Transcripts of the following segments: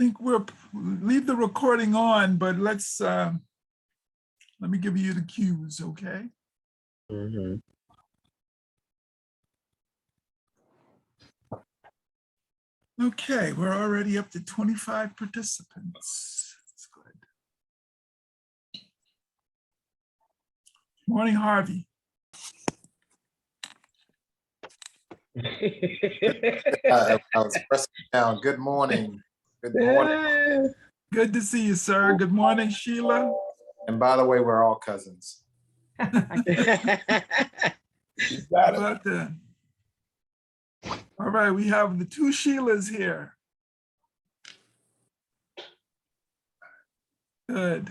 think we'll leave the recording on, but let's, let me give you the cues, okay? Mm-hmm. Okay, we're already up to 25 participants. That's good. Morning, Harvey. I was pressing down. Good morning. Good morning. Good to see you, sir. Good morning, Sheila. And by the way, we're all cousins. How about that? All right, we have the two Sheilas here. Good.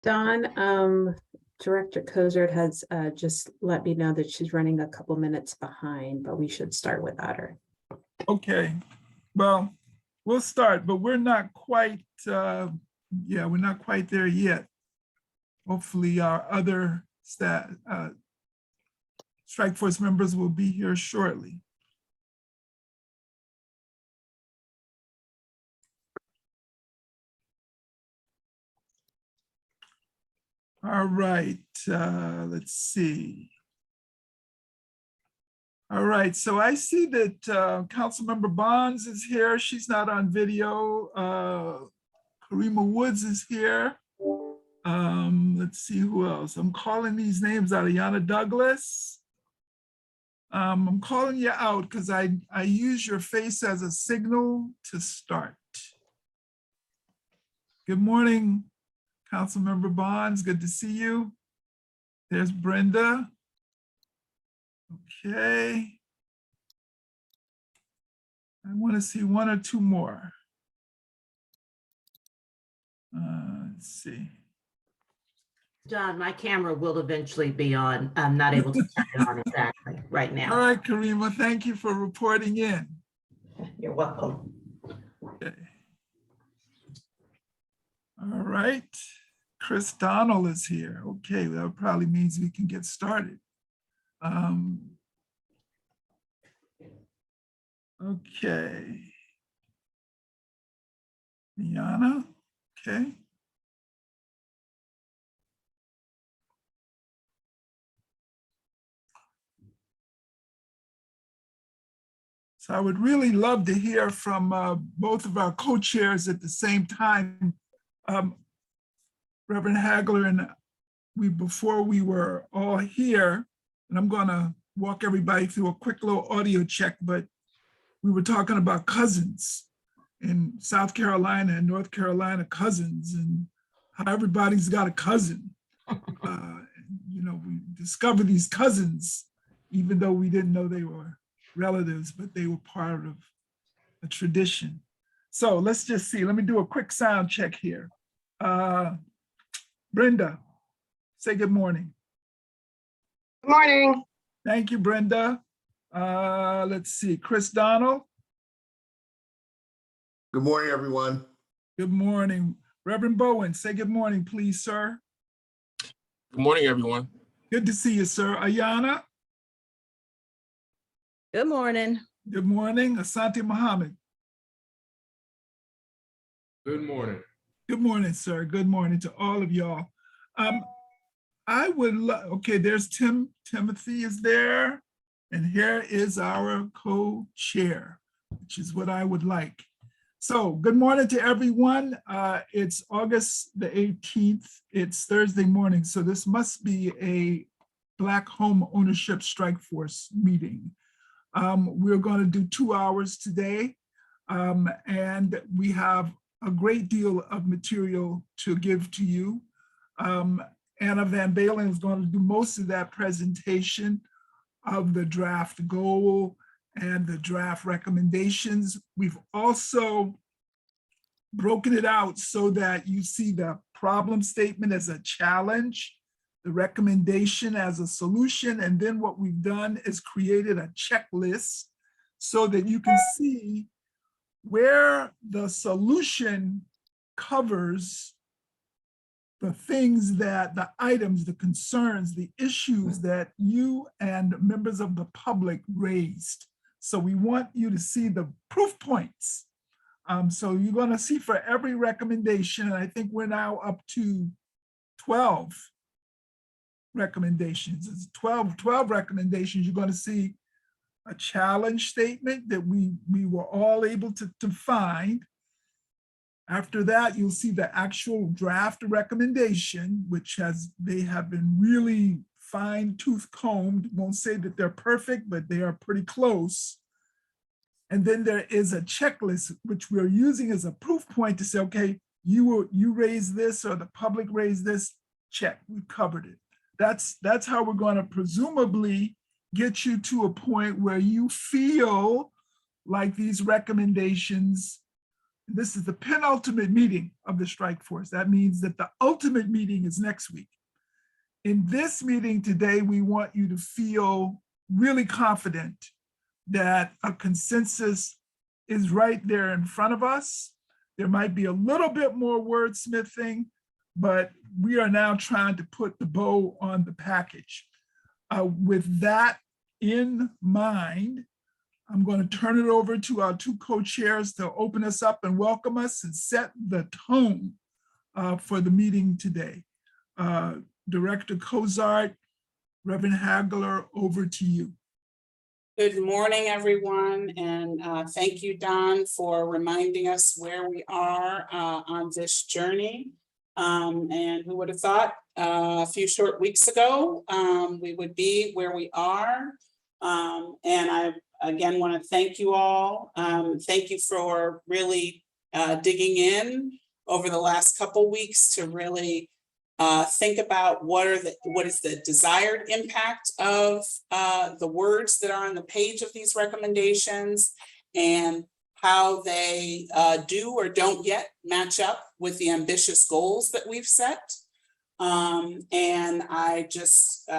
Dawn, Director Kozert has just let me know that she's running a couple minutes behind, but we should start without her. Okay, well, we'll start, but we're not quite, we're not quite there yet. Hopefully our other Strike Force members will be here shortly. All right, let's see. All right, so I see that Councilmember Bonds is here. She's not on video. Karima Woods is here. Let's see who else. I'm calling these names out. Ayanna Douglas. I'm calling you out because I use your face as a signal to start. Good morning, Councilmember Bonds. Good to see you. There's Brenda. Okay. I want to see one or two more. Let's see. John, my camera will eventually be on. I'm not able to turn it on exactly right now. All right, Karima, thank you for reporting in. You're welcome. Okay. All right, Chris Donnell is here. Okay, that probably means we can get started. Okay. Liana, okay. So I would really love to hear from both of our co-chairs at the same time. Reverend Hagler and before we were all here, and I'm gonna walk everybody through a quick little audio check, but we were talking about cousins in South Carolina and North Carolina, cousins, and how everybody's got a cousin. You know, we discovered these cousins, even though we didn't know they were relatives, but they were part of a tradition. So let's just see, let me do a quick sound check here. Brenda, say good morning. Good morning. Thank you, Brenda. Let's see, Chris Donnell. Good morning, everyone. Good morning. Reverend Bowen, say good morning, please, sir. Good morning, everyone. Good to see you, sir. Ayana. Good morning. Good morning. Asante Muhammad. Good morning. Good morning, sir. Good morning to all of y'all. I would okay, there's Timothy is there, and here is our co-chair, which is what I would like. So good morning to everyone. It's August the 18th. It's Thursday morning, so this must be a Black Homeownership Strike Force meeting. We're going to do 2 hours today, and we have a great deal of material to give to you. Anna Van Balen is going to do most of that presentation of the draft goal and the draft recommendations. We've also broken it out so that you see the problem statement as a challenge, the recommendation as a solution, and then what we've done is created a checklist so that you can see where the solution covers the things that, the items, the concerns, the issues that you and members of the public raised. So we want you to see the proof points. So you're going to see for every recommendation, and I think we're now up to 12 recommendations. It's 12 recommendations. You're going to see a challenge statement that we were all able to find. After that, you'll see the actual draft recommendation, which they have been really fine-tooth combed. Won't say that they're perfect, but they are pretty close. And then there is a checklist, which we're using as a proof point to say, okay, you raised this or the public raised this, check, we covered it. That's how we're going to presumably get you to a point where you feel like these recommendations, this is the penultimate meeting of the strike force. That means that the ultimate meeting is next week. In this meeting today, we want you to feel really confident that a consensus is right there in front of us. There might be a little bit more wordsmithing, but we are now trying to put the bow on the package. With that in mind, I'm going to turn it over to our two co-chairs to open us up and welcome us and set the tone for the meeting today. Director Cozart, Reverend Hagler, over to you. Good morning, everyone, and thank you, Don, for reminding us where we are on this journey. And who would have thought a few short weeks ago we would be where we are. And I again want to thank you all. Thank you for really digging in over the last couple weeks to really think about what is the desired impact of the words that are on the page of these recommendations, and how they do or don't yet match up with the ambitious goals that we've set. And I just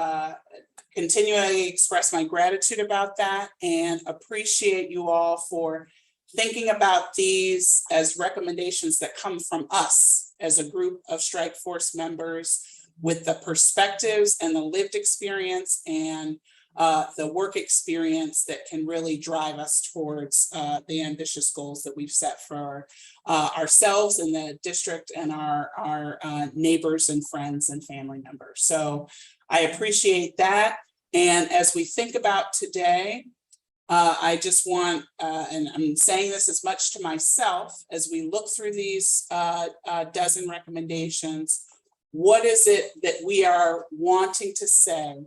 continually express my gratitude about that and appreciate you all for thinking about these as recommendations that come from us as a group of strike force members with the perspectives and the lived experience and the work experience that can really drive us towards the ambitious goals that we've set for ourselves in the district and our neighbors and friends and family members. So I appreciate that. And as we think about today, I just want, and I'm saying this as much to myself, as we look through these dozen recommendations, what is it that we are wanting to say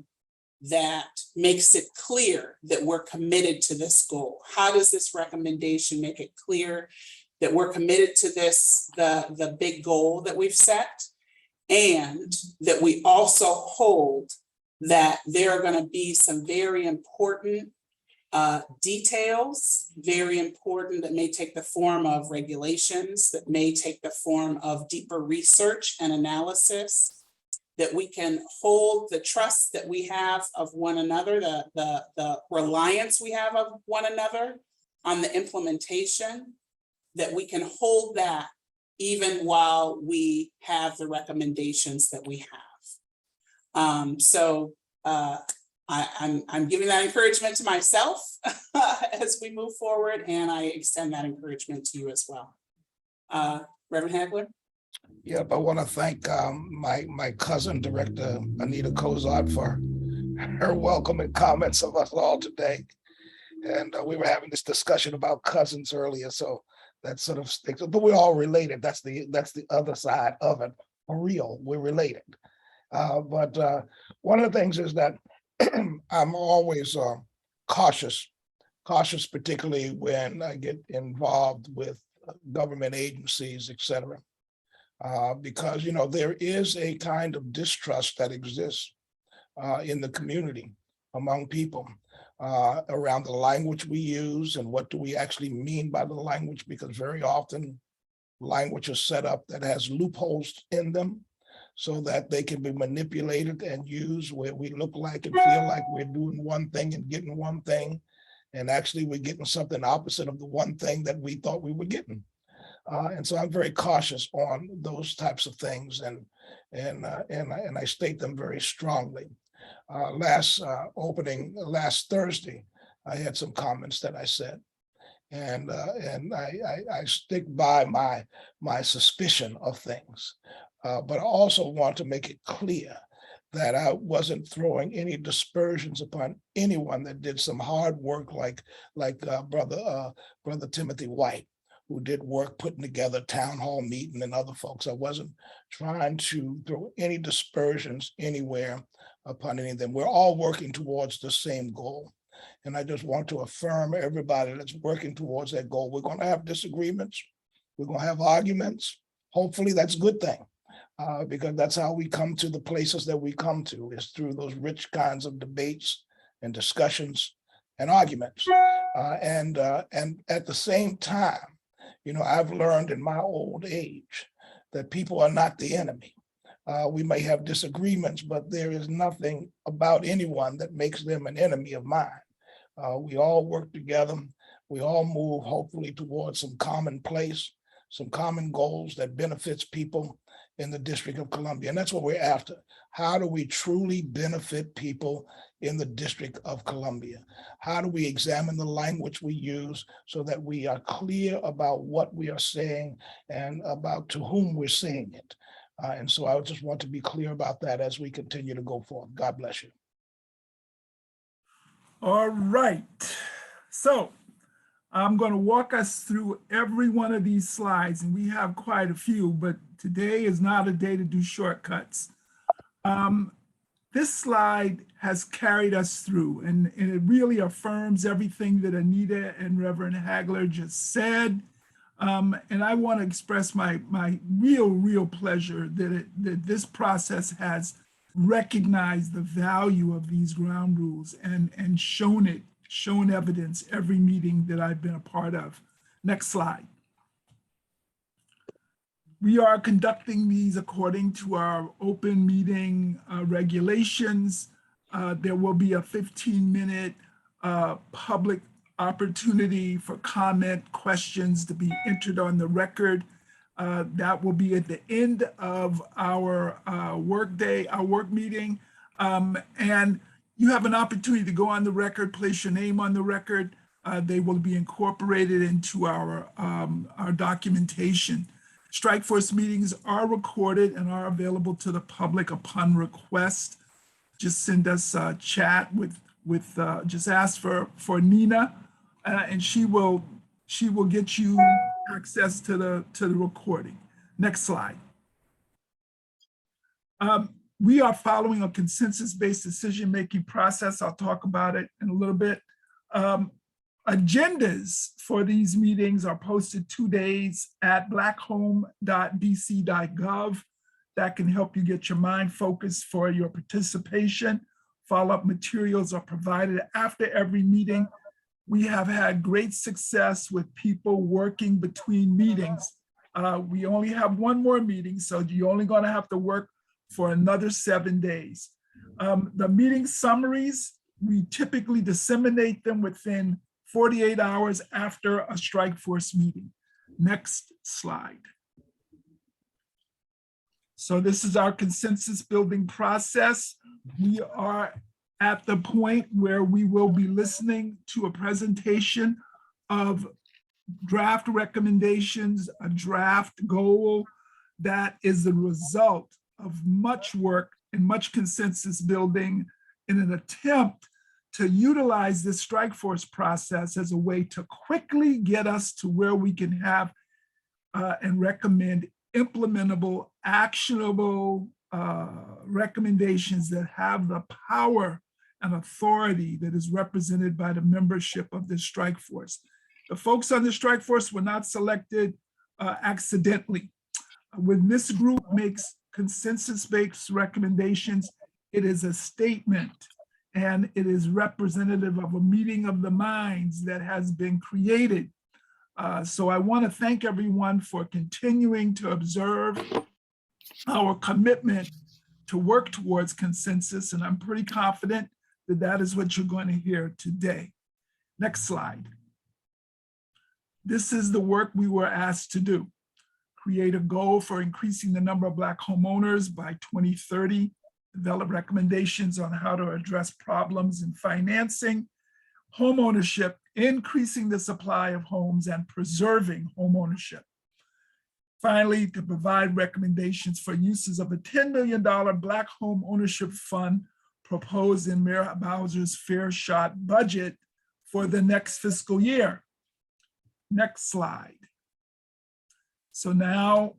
that makes it clear that we're committed to this goal? How does this recommendation make it clear that we're committed to this, the big goal that we've set, and that we also hold that there are going to be some very important details, very important, that may take the form of regulations, that may take the form of deeper research and analysis, that we can hold the trust that we have of one another, the reliance we have of one another on the implementation, that we can hold that even while we have the recommendations that we have. I'm giving that encouragement to myself as we move forward, and I extend that encouragement to you as well. Reverend Hagler? Yep, I want to thank my cousin, Director Anita Cozart, for her welcoming comments of us all today. And we were having this discussion about cousins earlier, so that sort of sticks. But we're all related. That's the other side of it. For real, we're related. But one of the things is that I'm always cautious, particularly when I get involved with government agencies, et cetera. Because, you know, there is a kind of distrust that exists in the community among people around the language we use and what do we actually mean by the language, because very often language is set up that has loopholes in them so that they can be manipulated and used where we look like and feel like we're doing one thing and getting one thing, and actually we're getting something opposite of the one thing that we thought we were getting. And so I'm very cautious on those types of things. And and I state them very strongly. Last Thursday, I had some comments that I said, and I stick by my suspicion of things, but I also want to make it clear that I wasn't throwing any dispersions upon anyone that did some hard work, like brother Timothy White, who did work putting together town hall meeting, and other folks. I wasn't trying to throw any dispersions anywhere upon any of them. We're all working towards the same goal. And I just want to affirm everybody that's working towards that goal. We're going to have disagreements. We're going to have arguments. Hopefully that's a good thing, because that's how we come to the places that we come to, is through those rich kinds of debates and discussions and arguments. And at the same time, I've learned in my old age that people are not the enemy. We may have disagreements, but there is nothing about anyone that makes them an enemy of mine. We all work together. We all move hopefully towards some common place, some common goals that benefits people in the District of Columbia. And that's what we're after. How do we truly benefit people in the District of Columbia? How do we examine the language we use so that we are clear about what we are saying and about to whom we're saying it? And so I just want to be clear about that as we continue to go forward. God bless you. All right. So I'm going to walk us through every one of these slides, and we have quite a few, but today is not a day to do shortcuts. This slide has carried us through, and it really affirms everything that Anita and Reverend Hagler just said. And I want to express my real pleasure that this process has recognized the value of these ground rules and shown evidence every meeting that I've been a part of. Next slide. We are conducting these according to our open meeting regulations. There will be a 15-minute public opportunity for comment, questions to be entered on the record. That will be at the end of our work meeting. And you have an opportunity to go on the record, place your name on the record. They will be incorporated into our documentation. Strike Force meetings are recorded and are available to the public upon request. Just send us a chat just ask for Nina, and she will get you access to the recording. Next slide. We are following a consensus-based decision-making process. I'll talk about it in a little bit. Agendas for these meetings are posted 2 days at blackhome.dc.gov. That can help you get your mind focused for your participation. Follow-up materials are provided after every meeting. We have had great success with people working between meetings. We only have one more meeting, so you're only going to have to work for another 7 days. The meeting summaries, we typically disseminate them within 48 hours after a Strike Force meeting. Next slide. So this is our consensus building process. We are at the point where we will be listening to a presentation of draft recommendations, a draft goal that is the result of much work and much consensus building in an attempt to utilize this Strike Force process as a way to quickly get us to where we can have and recommend implementable, actionable recommendations that have the power and authority that is represented by the membership of this Strike Force. The folks on the Strike Force were not selected accidentally. When this group makes consensus-based recommendations, it is a statement and it is representative of a meeting of the minds that has been created. So I want to thank everyone for continuing to observe our commitment to work towards consensus, and I'm pretty confident that that is what you're going to hear today. Next slide. This is the work we were asked to do. create a goal for increasing the number of Black homeowners by 2030, develop recommendations on how to address problems in financing, homeownership, increasing the supply of homes, and preserving homeownership. Finally, to provide recommendations for uses of a $10 million Black Home Ownership Fund proposed in Mayor Bowser's Fair Shot budget for the next fiscal year. Next slide. So now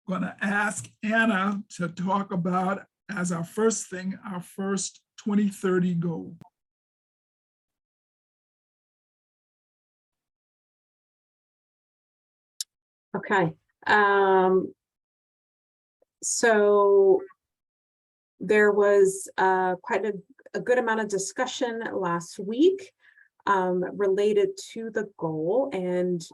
I'm going to ask Anna to talk about, as our first thing, our first 2030 goal. Okay. So there was quite a good amount of discussion last week related to the goal, and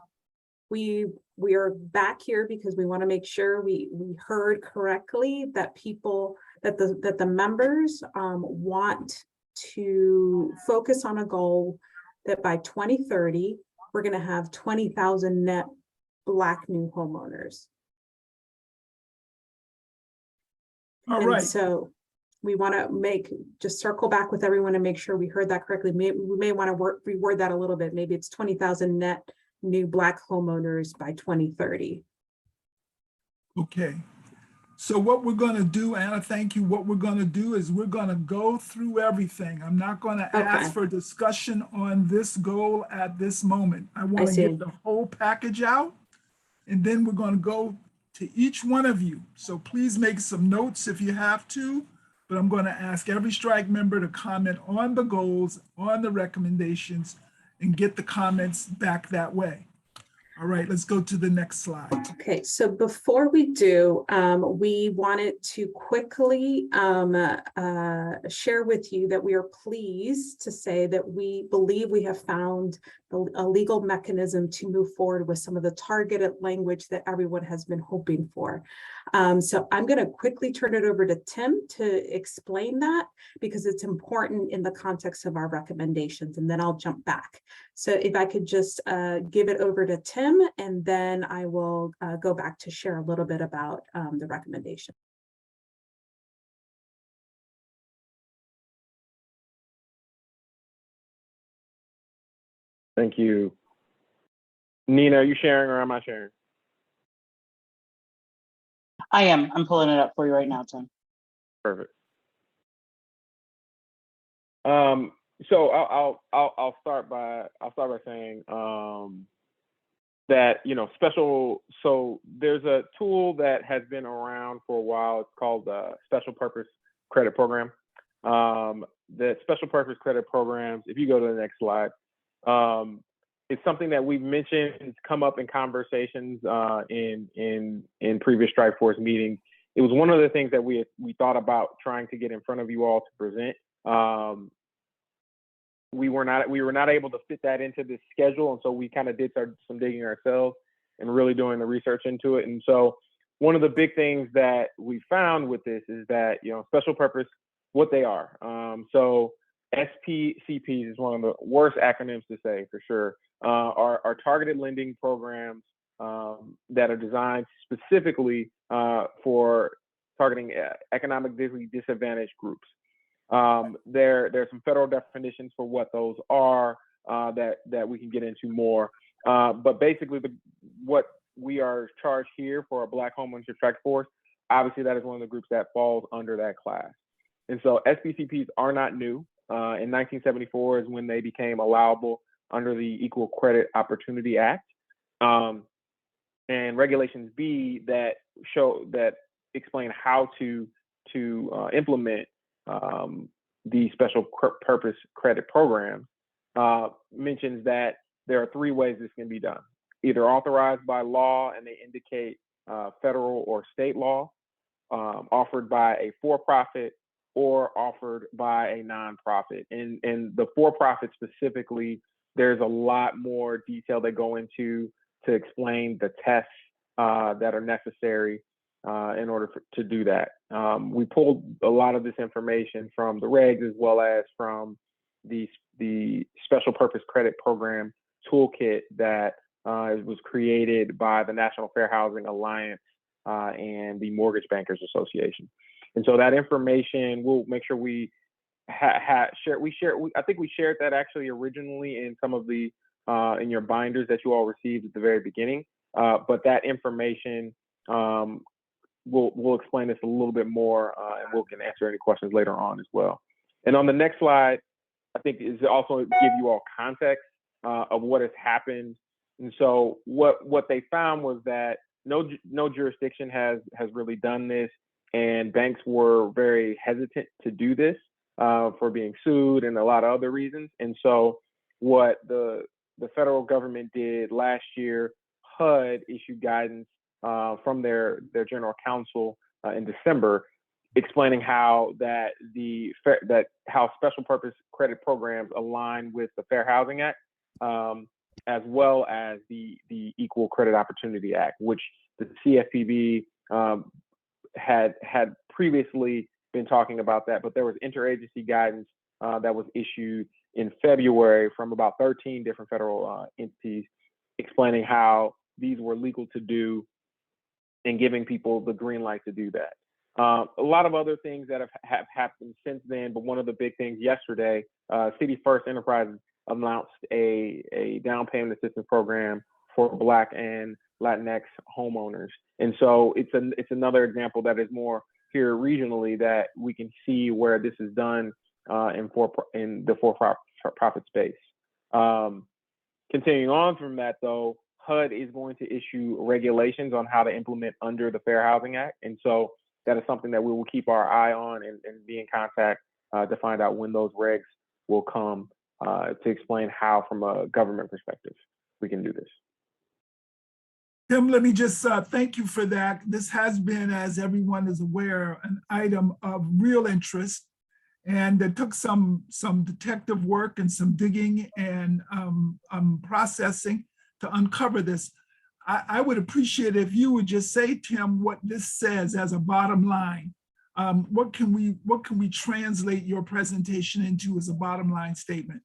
we are back here because we want to make sure we heard correctly that the members want to focus on a goal that by 2030 we're going to have 20,000 net Black new homeowners. All And right. so we want to just circle back with everyone and make sure we heard that correctly. We may want to reword that a little bit. Maybe it's 20,000 net new Black homeowners by 2030. Okay. So what we're going to do, Anna, thank you. What we're going to do is we're going to go through everything. I'm not going to ask for discussion on this goal at this moment. I want to get the whole package out, and then we're going to go to each one of you. So please make some notes if you have to, but I'm going to ask every strike member to comment on the goals, on the recommendations, and get the comments back that way. All right, let's go to the next slide. Okay, so before we do, we wanted to quickly share with you that we are pleased to say that we believe we have found a legal mechanism to move forward with some of the targeted language that everyone has been hoping for. So I'm going to quickly turn it over to Tim to explain that because it's important in the context of our recommendations, and then I'll jump back. So if I could just give it over to Tim, and then I will go back to share a little bit about the recommendation. Thank you. Nina, are you sharing or am I sharing? I am. I'm pulling it up for you right now, Tim. Perfect. So I'll start by saying that, you know, so there's a tool that has been around for a while. It's called the Special Purpose Credit Program. The Special Purpose Credit Programs, if you go to the next slide, it's something that we've mentioned. It's come up in conversations in previous Strike Force meetings. It was one of the things that we thought about trying to get in front of you all to present. We were not able to fit that into this schedule, and so we kind of did some digging ourselves and really doing the research into it. And so one of the big things that we found with this is that, you know, special purpose, what they are. So SPCPs is one of the worst acronyms to say for sure. Are targeted lending programs that are designed specifically for targeting economically disadvantaged groups. There's some federal definitions for what those are that we can get into more. But basically, what we are charged here for a Black Homeownership Strike Force, obviously that is one of the groups that falls under that class. And so SPCPs are not new. In 1974 is when they became allowable under the Equal Credit Opportunity Act. And Regulations B that explain how to implement the special purpose credit program mentions that there are three ways this can be done: either authorized by law and they indicate federal or state law, offered by a for-profit, or offered by a nonprofit. And the for-profit specifically, there's a lot more detail that go into to explain the tests that are necessary in order to do that. We pulled a lot of this information from the regs as well as from the Special Purpose Credit Program toolkit that It was created by the National Fair Housing Alliance and the Mortgage Bankers Association. And so that information, we'll make sure we share. I think we shared that actually originally in some of the in your binders that you all received at the very beginning. But that information, we'll explain this a little bit more, and we can answer any questions later on as well. And on the next slide, I think is also give you all context of what has happened. And so what they found was that no jurisdiction has really done this, and banks were very hesitant to do this for being sued and a lot of other reasons. And so what the federal government did last year, HUD issued guidance from their general counsel in December, explaining how how special purpose credit programs align with the Fair Housing Act, as well as the Equal Credit Opportunity Act, which the CFPB had previously been talking about that, but there was interagency guidance that was issued in February from about 13 different federal entities, explaining how these were legal to do and giving people the green light to do that. A lot of other things that have happened since then, but one of the big things yesterday, City First Enterprises announced a down payment assistance program for Black and Latinx homeowners. And so it's another example that is more here regionally that we can see where this is done in the for-profit space. Continuing on from that though, HUD is going to issue regulations on how to implement under the Fair Housing Act. And so that is something that we will keep our eye on and be in contact to find out when those regs will come to explain how, from a government perspective, we can do this. Tim, let me just thank you for that. This has been, as everyone is aware, an item of real interest, and it took some detective work and some digging and processing to uncover this. I would appreciate if you would just say, Tim, what this says as a bottom line. What can we translate your presentation into as a bottom line statement?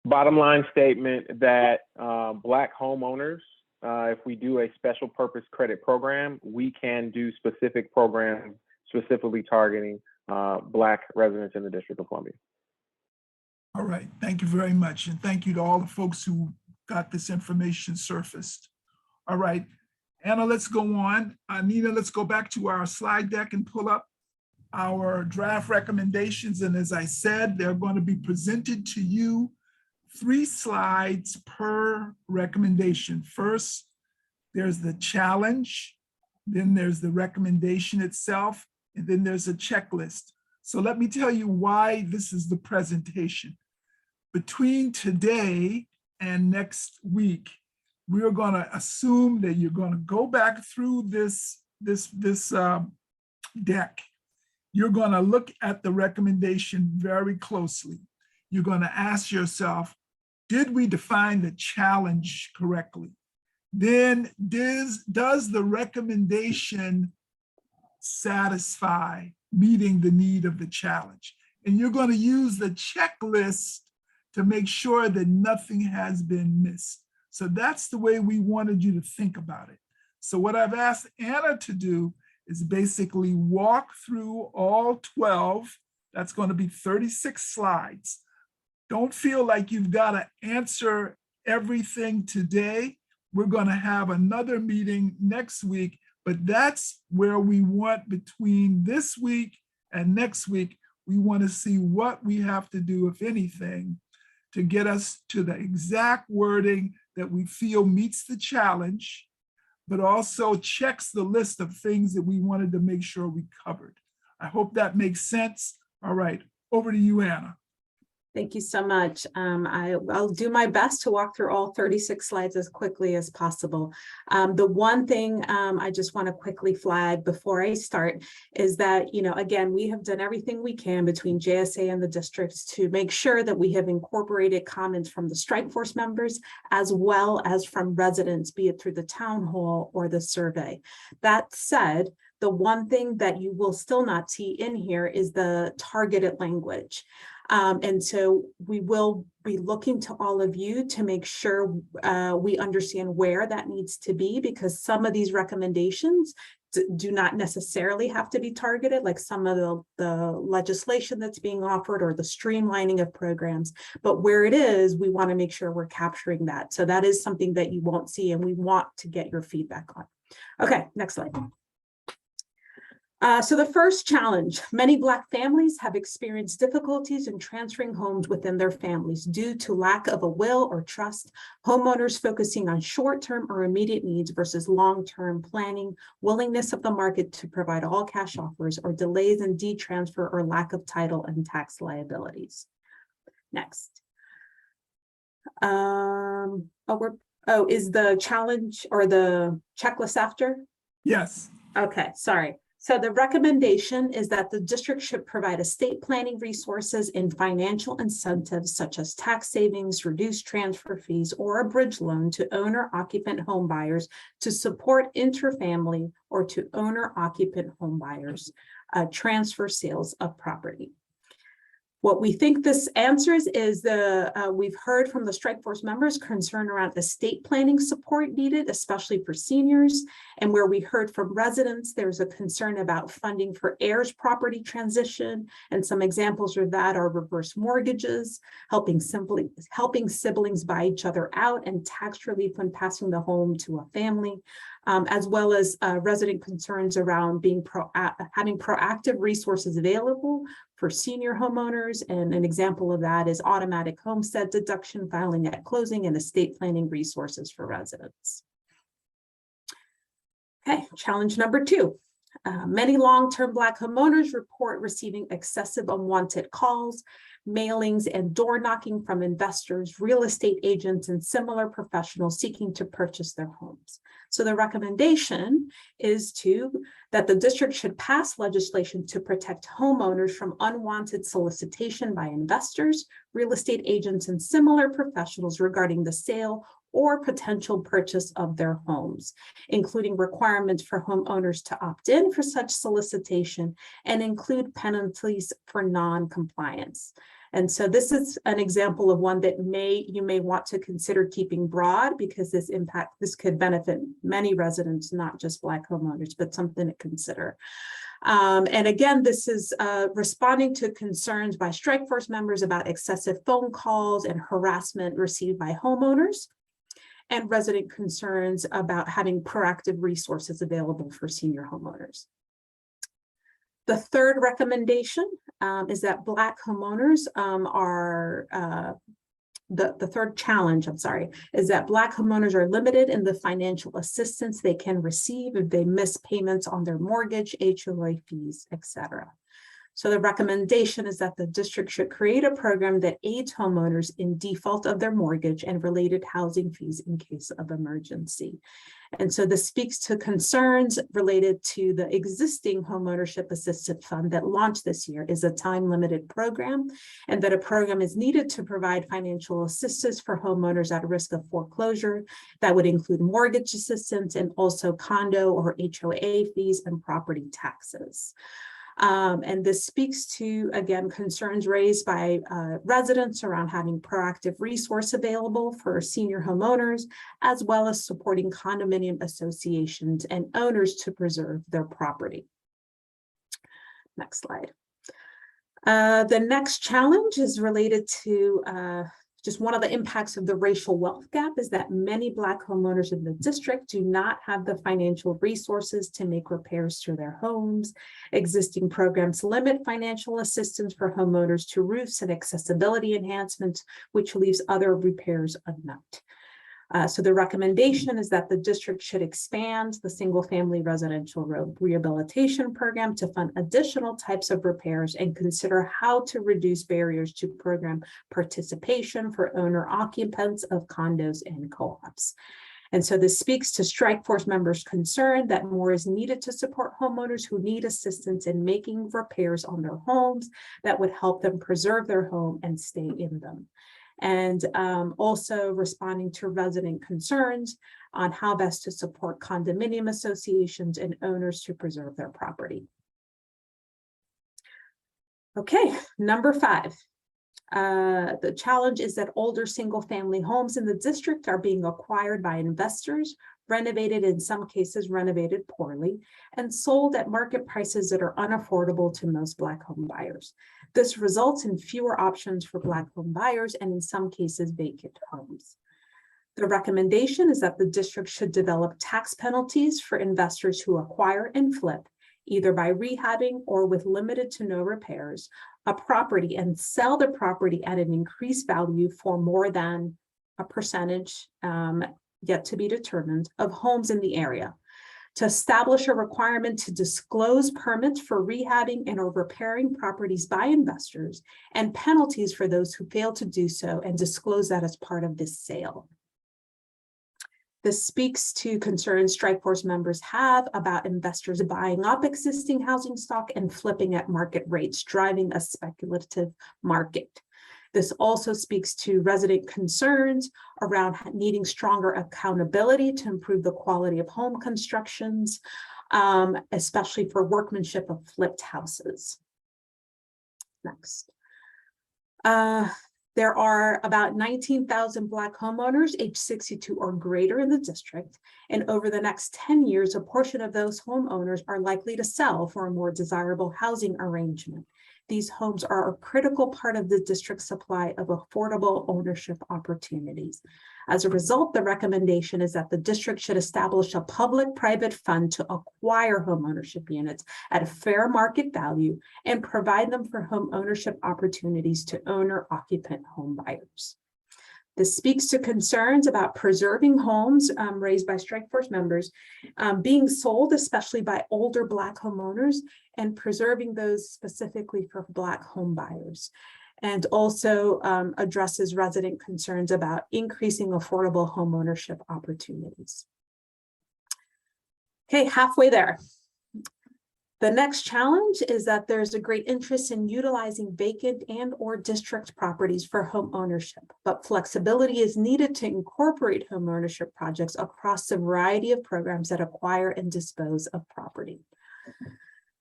Bottom line statement that Black homeowners, if we do a special purpose credit program, we can do specific programs specifically targeting Black residents in the District of Columbia. All right, thank you very much. And thank you to all the folks who got this information surfaced. All right, Anna, let's go on. Nina, let's go back to our slide deck and pull up our draft recommendations. And as I said, they're going to be presented to you 3 slides per recommendation. First, there's the challenge, then there's the recommendation itself, and then there's a checklist. So let me tell you why this is the presentation. Between today and next week, we're going to assume that you're going to go back through this deck. You're going to look at the recommendation very closely. You're going to ask yourself, did we define the challenge correctly? Then does the recommendation satisfy meeting the need of the challenge? And you're going to use the checklist to make sure that nothing has been missed. So that's the way we wanted you to think about it. So what I've asked Anna to do is basically walk through all 12. That's going to be 36 slides. Don't feel like you've got to answer everything today. We're going to have another meeting next week, but that's where we want between this week and next week. We want to see what we have to do, if anything, to get us to the exact wording that we feel meets the challenge, but also checks the list of things that we wanted to make sure we covered. I hope that makes sense. All right, over to you, Anna. Thank you so much. I'll do my best to walk through all 36 slides as quickly as possible. The one thing I just want to quickly flag before I start is that, again, we have done everything we can between JSA and the districts to make sure that we have incorporated comments from the strike force members as well as from residents, be it through the town hall or the survey. That said, The one thing that you will still not see in here is the targeted language. And so we will be looking to all of you to make sure we understand where that needs to be, because some of these recommendations do not necessarily have to be targeted, like some of the legislation that's being offered or the streamlining of programs. But where it is, we want to make sure we're capturing that. So that is something that you won't see, and we want to get your feedback on. Okay, next slide. So the first challenge, many Black families have experienced difficulties in transferring homes within their families due to lack of a will or trust, homeowners focusing on short-term or immediate needs versus long-term planning, willingness of the market to provide all cash offers, or delays in deed transfer or lack of title and tax liabilities. Next. Is the challenge or the checklist after? Yes. Okay, sorry. So the recommendation is that the district should provide estate planning resources and financial incentives such as tax savings, reduced transfer fees, or a bridge loan to owner-occupant home buyers to support interfamily or to owner-occupant home buyers transfer sales of property. What we think this answers is we've heard from the Strike Force members concern around estate planning support needed, especially for seniors. And where we heard from residents, there's a concern about funding for heirs property transition. And some examples of that are reverse mortgages, helping siblings buy each other out, and tax relief when passing the home to a family. As well as resident concerns around having proactive resources available for senior homeowners. And an example of that is automatic homestead deduction, filing at closing, and estate planning resources for residents. Okay, challenge number 2. Many long-term Black homeowners report receiving excessive unwanted calls, mailings, and door knocking from investors, real estate agents, and similar professionals seeking to purchase their homes. So the recommendation is that the district should pass legislation to protect homeowners from unwanted solicitation by investors, real estate agents, and similar professionals regarding the sale or potential purchase of their homes, including requirements for homeowners to opt in for such solicitation and include penalties for non-compliance. And so this is an example of one that you may want to consider keeping broad, because this could benefit many residents, not just Black homeowners, but something to consider. And again, this is responding to concerns by Strike Force members about excessive phone calls and harassment received by homeowners, and resident concerns about having proactive resources available for senior homeowners. The third recommendation is that Black homeowners the third challenge, is that Black homeowners are limited in the financial assistance they can receive if they miss payments on their mortgage, HOA fees, etc. So the recommendation is that the district should create a program that aids homeowners in default of their mortgage and related housing fees in case of emergency. And so this speaks to concerns related to the existing homeownership assistance fund that launched this year is a time-limited program, and that a program is needed to provide financial assistance for homeowners at risk of foreclosure that would include mortgage assistance and also condo or HOA fees and property taxes. And this speaks to, again, concerns raised by residents around having proactive resource available for senior homeowners, as well as supporting condominium associations and owners to preserve their property. Next slide. The next challenge is related to just one of the impacts of the racial wealth gap is that many Black homeowners in the district do not have the financial resources to make repairs to their homes. Existing programs limit financial assistance for homeowners to roofs and accessibility enhancements, which leaves other repairs unknown. So the recommendation is that the district should expand the single-family residential rehabilitation program to fund additional types of repairs and consider how to reduce barriers to program participation for owner-occupants of condos and co-ops. And so this speaks to Strike Force members' concern that more is needed to support homeowners who need assistance in making repairs on their homes that would help them preserve their home and stay in them. and also responding to resident concerns on how best to support condominium associations and owners to preserve their property. Okay, number 5. The challenge is that older single-family homes in the district are being acquired by investors, renovated, in some cases renovated poorly, and sold at market prices that are unaffordable to most Black home buyers. This results in fewer options for Black home buyers and in some cases vacant homes. The recommendation is that the district should develop tax penalties for investors who acquire and flip, either by rehabbing or with limited to no repairs, a property and sell the property at an increased value for more than a percentage yet to be determined of homes in the area, to establish a requirement to disclose permits for rehabbing and or repairing properties by investors, and penalties for those who fail to do so and disclose that as part of this sale. This speaks to concerns Strike Force members have about investors buying up existing housing stock and flipping at market rates, driving a speculative market. This also speaks to resident concerns around needing stronger accountability to improve the quality of home constructions, especially for workmanship of flipped houses. Next. There are about 19,000 Black homeowners aged 62 or greater in the district, and over the next 10 years, a portion of those homeowners are likely to sell for a more desirable housing arrangement. These homes are a critical part of the district's supply of affordable ownership opportunities. As a result, the recommendation is that the district should establish a public-private fund to acquire homeownership units at a fair market value and provide them for home ownership opportunities to owner-occupant home buyers. This speaks to concerns about preserving homes raised by Strike Force members being sold, especially by older Black homeowners, and preserving those specifically for Black home buyers. And also addresses resident concerns about increasing affordable home ownership opportunities. Okay, halfway there. The next challenge is that there's a great interest in utilizing vacant and or district properties for home ownership, but flexibility is needed to incorporate home ownership projects across a variety of programs that acquire and dispose of property.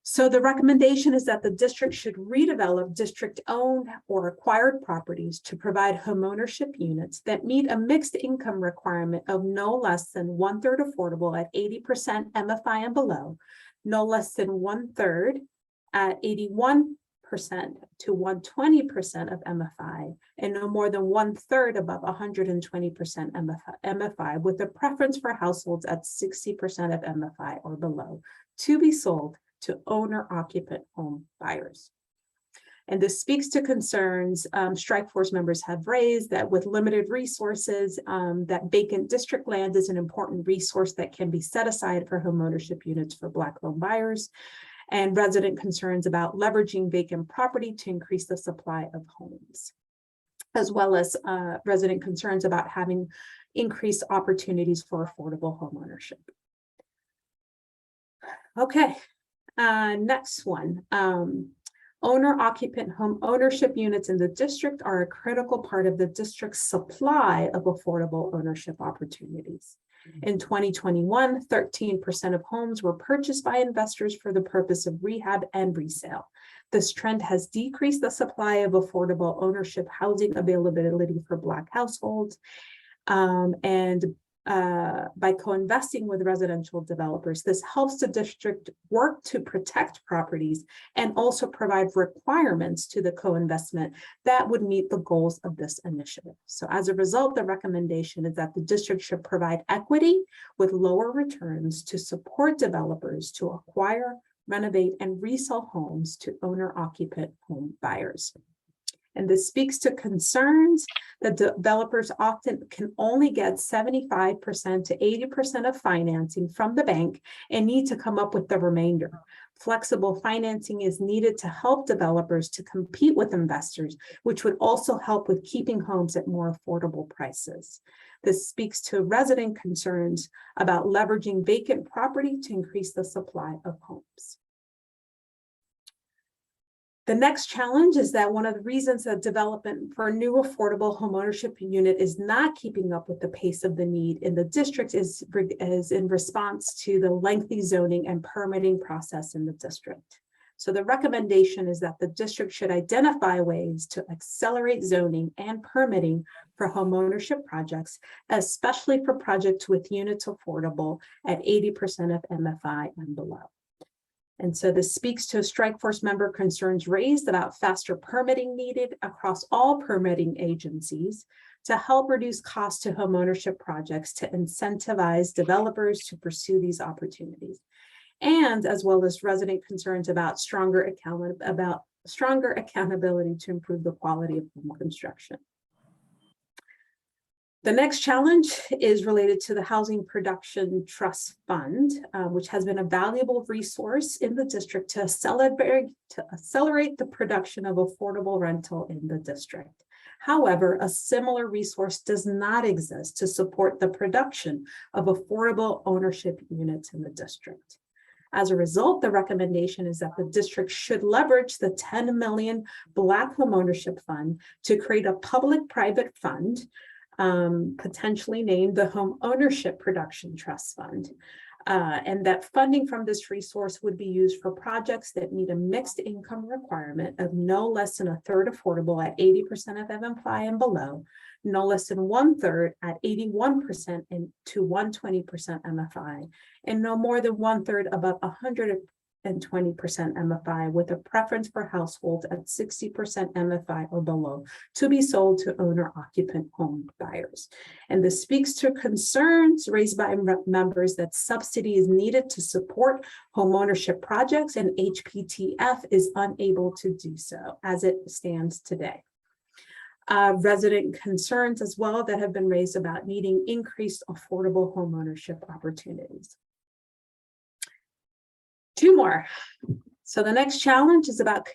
So the recommendation is that the district should redevelop district-owned or acquired properties to provide homeownership units that meet a mixed income requirement of no less than 1/3 affordable at 80% MFI and below, no less than 1/3 at 81% to 120% of MFI, and no more than 1/3 above 120% MFI, with a preference for households at 60% of MFI or below, to be sold to owner-occupant home buyers. And this speaks to concerns Strike Force members have raised that with limited resources, that vacant district land is an important resource that can be set aside for home ownership units for Black home buyers, and resident concerns about leveraging vacant property to increase the supply of homes, as well as resident concerns about having increased opportunities for affordable home ownership. Okay. Next one, owner-occupant home ownership units in the district are a critical part of the district's supply of affordable ownership opportunities. In 2021, 13% of homes were purchased by investors for the purpose of rehab and resale. This trend has decreased the supply of affordable ownership housing availability for Black households, by co-investing with residential developers. This helps the district work to protect properties and also provide requirements to the co-investment that would meet the goals of this initiative. So as a result, the recommendation is that the district should provide equity with lower returns to support developers to acquire, renovate, and resell homes to owner-occupant home buyers. And this speaks to concerns that developers often can only get 75% to 80% of financing from the bank and need to come up with the remainder. Flexible financing is needed to help developers to compete with investors, which would also help with keeping homes at more affordable prices. This speaks to resident concerns about leveraging vacant property to increase the supply of homes. The next challenge is that one of the reasons that development for a new affordable homeownership unit is not keeping up with the pace of the need in the district is in response to the lengthy zoning and permitting process in the district. So the recommendation is that the district should identify ways to accelerate zoning and permitting for homeownership projects, especially for projects with units affordable at 80% of MFI and below. And so this speaks to strike force member concerns raised about faster permitting needed across all permitting agencies to help reduce costs to homeownership projects to incentivize developers to pursue these opportunities. And as well as resident concerns about stronger accountability to improve the quality of home construction. The next challenge is related to the Housing Production Trust Fund, which has been a valuable resource in the district to accelerate the production of affordable rental in the district. However, a similar resource does not exist to support the production of affordable ownership units in the district. As a result, the recommendation is that the district should leverage the 10 million Black Homeownership Fund to create a public-private fund, potentially named the Home Ownership Production Trust Fund. And that funding from this resource would be used for projects that meet a mixed income requirement of no less than a third affordable at 80% of MFI and below, no less than 1/3 at 81% and to 120% MFI, and no more than 1/3 above 120% MFI, with a preference for households at 60% MFI or below to be sold to owner-occupant home buyers. And this speaks to concerns raised by members that subsidy is needed to support homeownership projects, and HPTF is unable to do so as it stands today. Resident concerns as well that have been raised about needing increased affordable homeownership opportunities. Two more. So the next challenge is about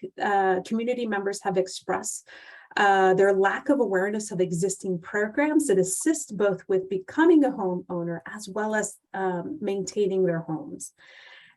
community members have expressed their lack of awareness of existing programs that assist both with becoming a homeowner as well as maintaining their homes.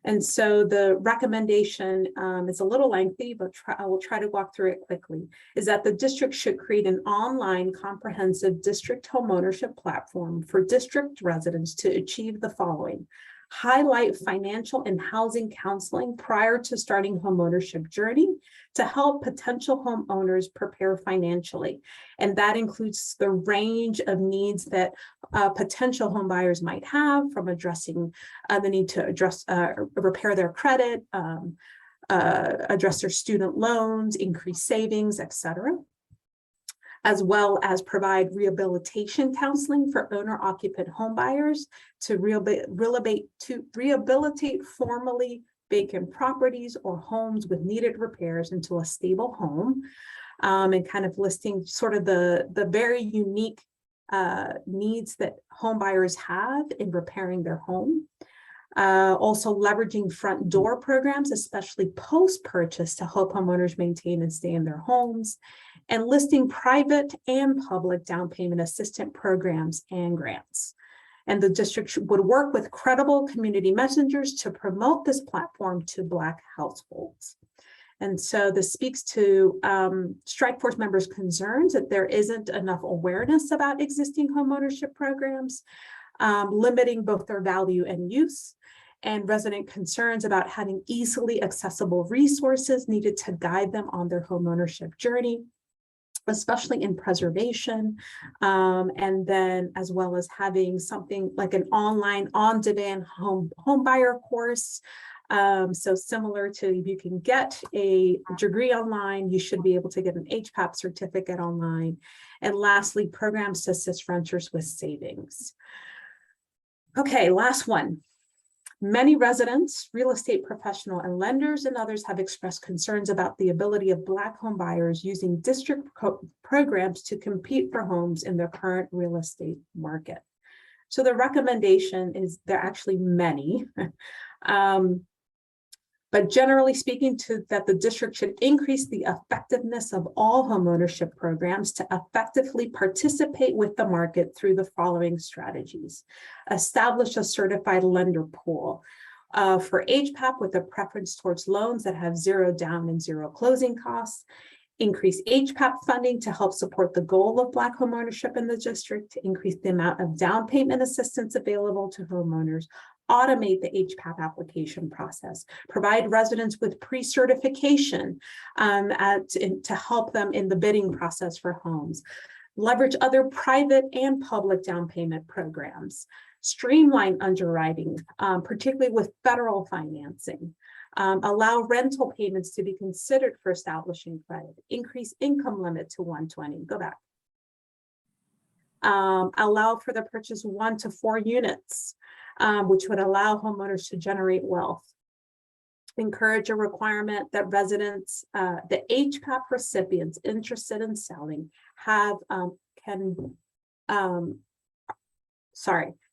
And so the recommendation is a little lengthy, but I will try to walk through it quickly, is that the district should create an online comprehensive district homeownership platform for district residents to achieve the following: highlight financial and housing counseling prior to starting homeownership journey to help potential homeowners prepare financially. And that includes the range of needs that potential home buyers might have, from addressing the need to repair their credit, address their student loans, increase savings, etc., as well as provide rehabilitation counseling for owner-occupant homebuyers to rehabilitate formerly vacant properties or homes with needed repairs into a stable home, and kind of listing sort of the very unique needs that homebuyers have in repairing their home. Also leveraging front door programs, especially post-purchase, to help homeowners maintain and stay in their homes, and listing private and public down payment assistance programs and grants. And the district would work with credible community messengers to promote this platform to Black households. And so this speaks to strike force members' concerns that there isn't enough awareness about existing homeownership programs, limiting both their value and use, and resident concerns about having easily accessible resources needed to guide them on their homeownership journey, especially in preservation, and then as well as having something like an online on-demand home buyer course. So similar to, if you can get a degree online, you should be able to get an HPAP certificate online. And lastly, programs to assist renters with savings. Okay, last one. Many residents, real estate professionals, and lenders and others have expressed concerns about the ability of Black home buyers using district programs to compete for homes in their current real estate market. So the recommendation is, there are actually many, but generally speaking, that the district should increase the effectiveness of all homeownership programs to effectively participate with the market through the following strategies. Establish a certified lender pool. for HPAP with a preference towards loans that have 0 down and 0 closing costs. Increase HPAP funding to help support the goal of Black homeownership in the district, to increase the amount of down payment assistance available to homeowners, automate the HPAP application process, provide residents with pre-certification to help them in the bidding process for homes, leverage other private and public down payment programs, streamline underwriting, particularly with federal financing, allow rental payments to be considered for establishing credit, increase income limit to 120, go back. Allow for the purchase 1 to 4 units, which would allow homeowners to generate wealth. Encourage a requirement that residents, the HPAP recipients interested in selling have,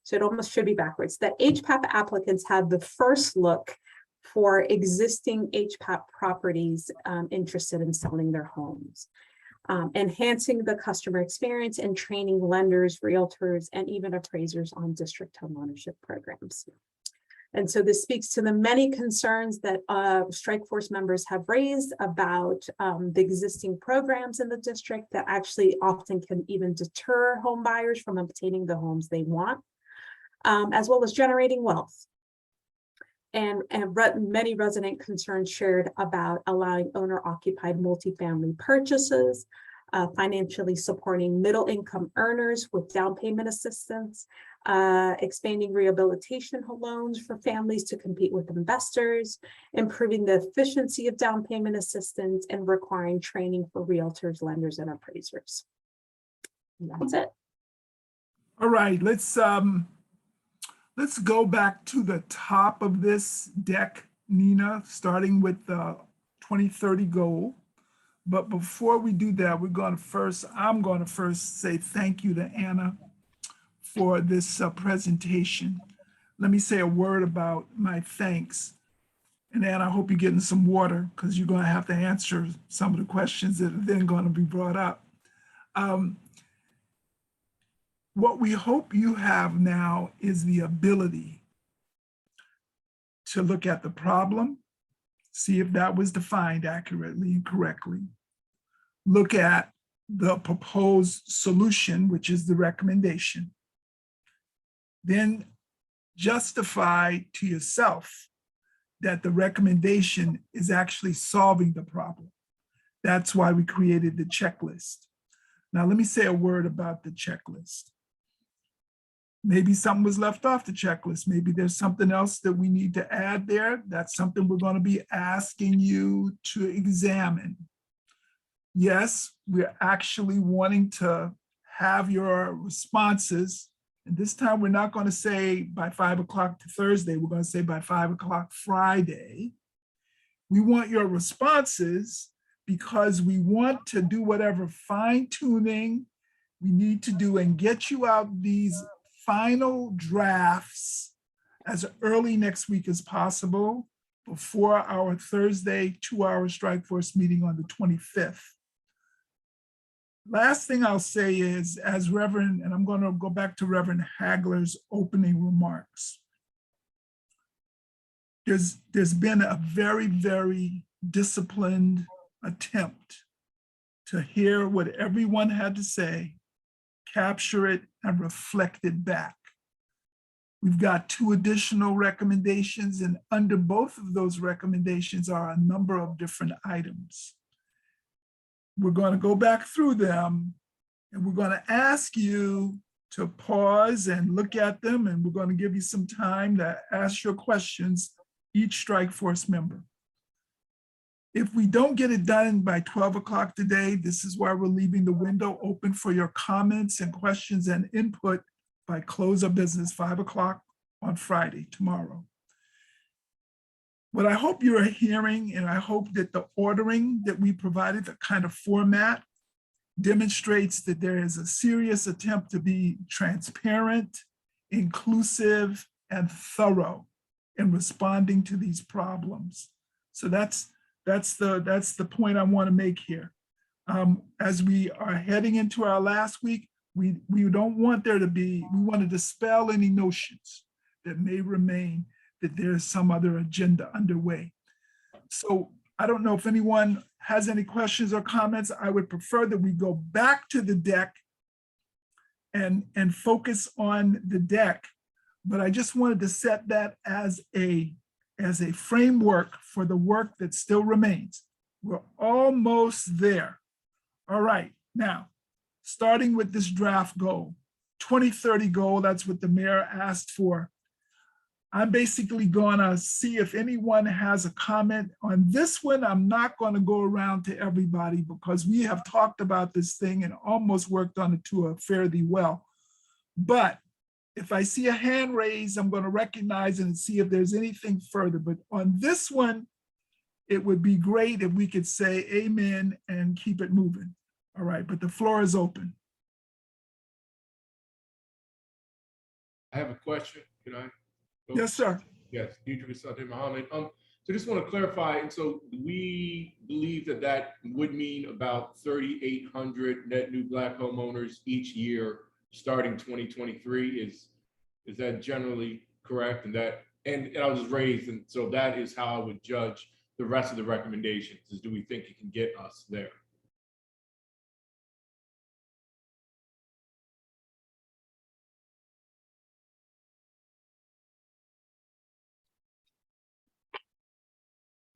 so it almost should be backwards, that HPAP applicants have the first look for existing HPAP properties interested in selling their homes. Enhancing the customer experience and training lenders, realtors, and even appraisers on district homeownership programs. And so this speaks to the many concerns that Strike Force members have raised about the existing programs in the district that actually often can even deter home buyers from obtaining the homes they want, as well as generating wealth. And many resident concerns shared about allowing owner-occupied multifamily purchases, financially supporting middle-income earners with down payment assistance, expanding rehabilitation loans for families to compete with investors, improving the efficiency of down payment assistance, and requiring training for realtors, lenders, and appraisers. And that's it. All right, let's go back to the top of this deck, Nina, starting with the 2030 goal. But before we do that, I'm going to first say thank you to Anna for this presentation. Let me say a word about my thanks. And Anna, I hope you're getting some water because you're going to have to answer some of the questions that are then going to be brought up. What we hope you have now is the ability to look at the problem, see if that was defined accurately and correctly, look at the proposed solution, which is the recommendation, then justify to yourself that the recommendation is actually solving the problem. That's why we created the checklist. Now, let me say a word about the checklist. Maybe something was left off the checklist. Maybe there's something else that we need to add there. That's something we're going to be asking you to examine. Yes, we're actually wanting to have your responses. And this time we're not going to say by 5 o'clock to Thursday. We're going to say by 5 o'clock Friday. We want your responses because we want to do whatever fine tuning we need to do and get you out these final drafts as early next week as possible before our Thursday 2-hour Strike Force meeting on the 25th. Last thing I'll say is, as Reverend, and I'm going to go back to Reverend Hagler's opening remarks, there's been a very, very disciplined attempt to hear what everyone had to say, capture it, and reflect it back. We've got 2 additional recommendations, and under both of those recommendations are a number of different items. We're going to go back through them, and we're going to ask you to pause and look at them, and we're going to give you some time to ask your questions, each Strike Force member. If we don't get it done by 12 o'clock today, this is why we're leaving the window open for your comments and questions and input by close of business 5 o'clock on Friday, tomorrow. What I hope you are hearing, and I hope that the ordering that we provided, the kind of format, demonstrates that there is a serious attempt to be transparent, inclusive, and thorough in responding to these problems. So that's the point I want to make here. As we are heading into our last week, we don't want there to be, we want to dispel any notions that may remain that there's some other agenda underway. So I don't know if anyone has any questions or comments. I would prefer that we go back to the deck and focus on the deck. But I just wanted to set that as a framework for the work that still remains. We're almost there. All right, now, starting with this draft goal, 2030 goal, that's what the mayor asked for. I'm basically gonna see if anyone has a comment on this one. I'm not gonna go around to everybody because we have talked about this thing and almost worked on it to a fairly well. But if I see a hand raised, I'm gonna recognize it and see if there's anything further. But on this one, it would be great if we could say amen and keep it moving. All right, but the floor is open. I have a question. Can I? Go? Yes, sir. Yes, Deidre Sante Muhammad. So just want to clarify, and so we believe that that would mean about 3,800 net new Black homeowners each year starting 2023. Is that generally correct? And I was raised, and so that is how I would judge the rest of the recommendations, is do we think it can get us there?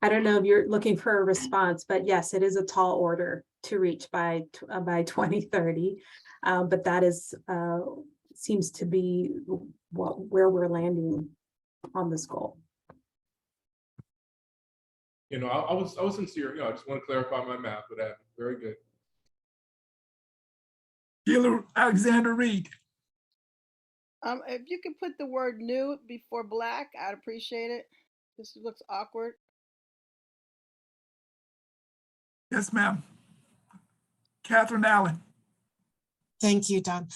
I don't know if you're looking for a response, but yes, it is a tall order to reach by 2030. But that is seems to be where we're landing on this goal. You know, I was sincere. You know, I just want to clarify my math, but that very good. Sheila Alexander Reed. If you could put the word new before Black, I'd appreciate it. This looks awkward. Yes, ma'am. Catherine Allen. Thank you, Don.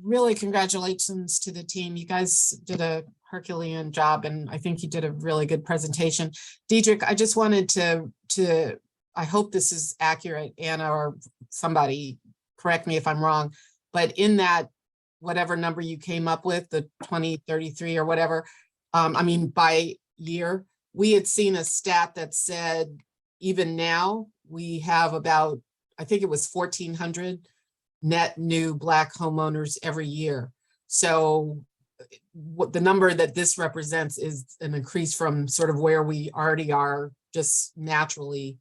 Really congratulations to the team. You guys did a Herculean job, and I think you did a really good presentation. Diedrich, I just wanted to I hope this is accurate, Anna or somebody correct me if I'm wrong, but in that whatever number you came up with, the 2033 or whatever, I mean, by year, we had seen a stat that said even now we have about, I think it was 1,400 net new Black homeowners every year. So what the number that this represents is an increase from sort of where we already are just naturally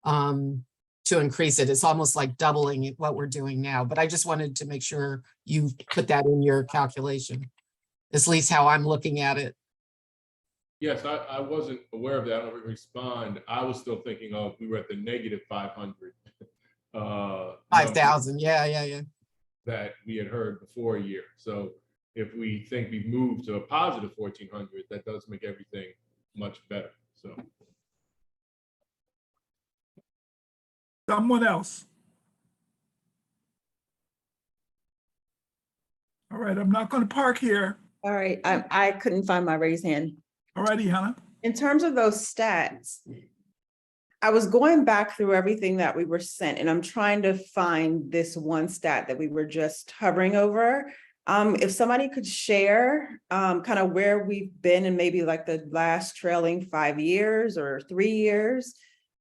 to increase it. It's almost like doubling what we're doing now. But I just wanted to make sure you put that in your calculation, at least how I'm looking at it. Yes, I wasn't aware of that. I don't respond. I was still thinking of, we were at the negative 500. 5,000, yeah. That we had heard before a year. So if we think we've moved to a positive 1,400, that does make everything much better. So. Someone else. All right, I'm not going to park here. All right, I couldn't find my raised hand. All righty, Hannah. In terms of those stats, I was going back through everything that we were sent, and I'm trying to find this one stat that we were just hovering over. If somebody could share kind of where we've been in maybe like the last trailing 5 years or 3 years,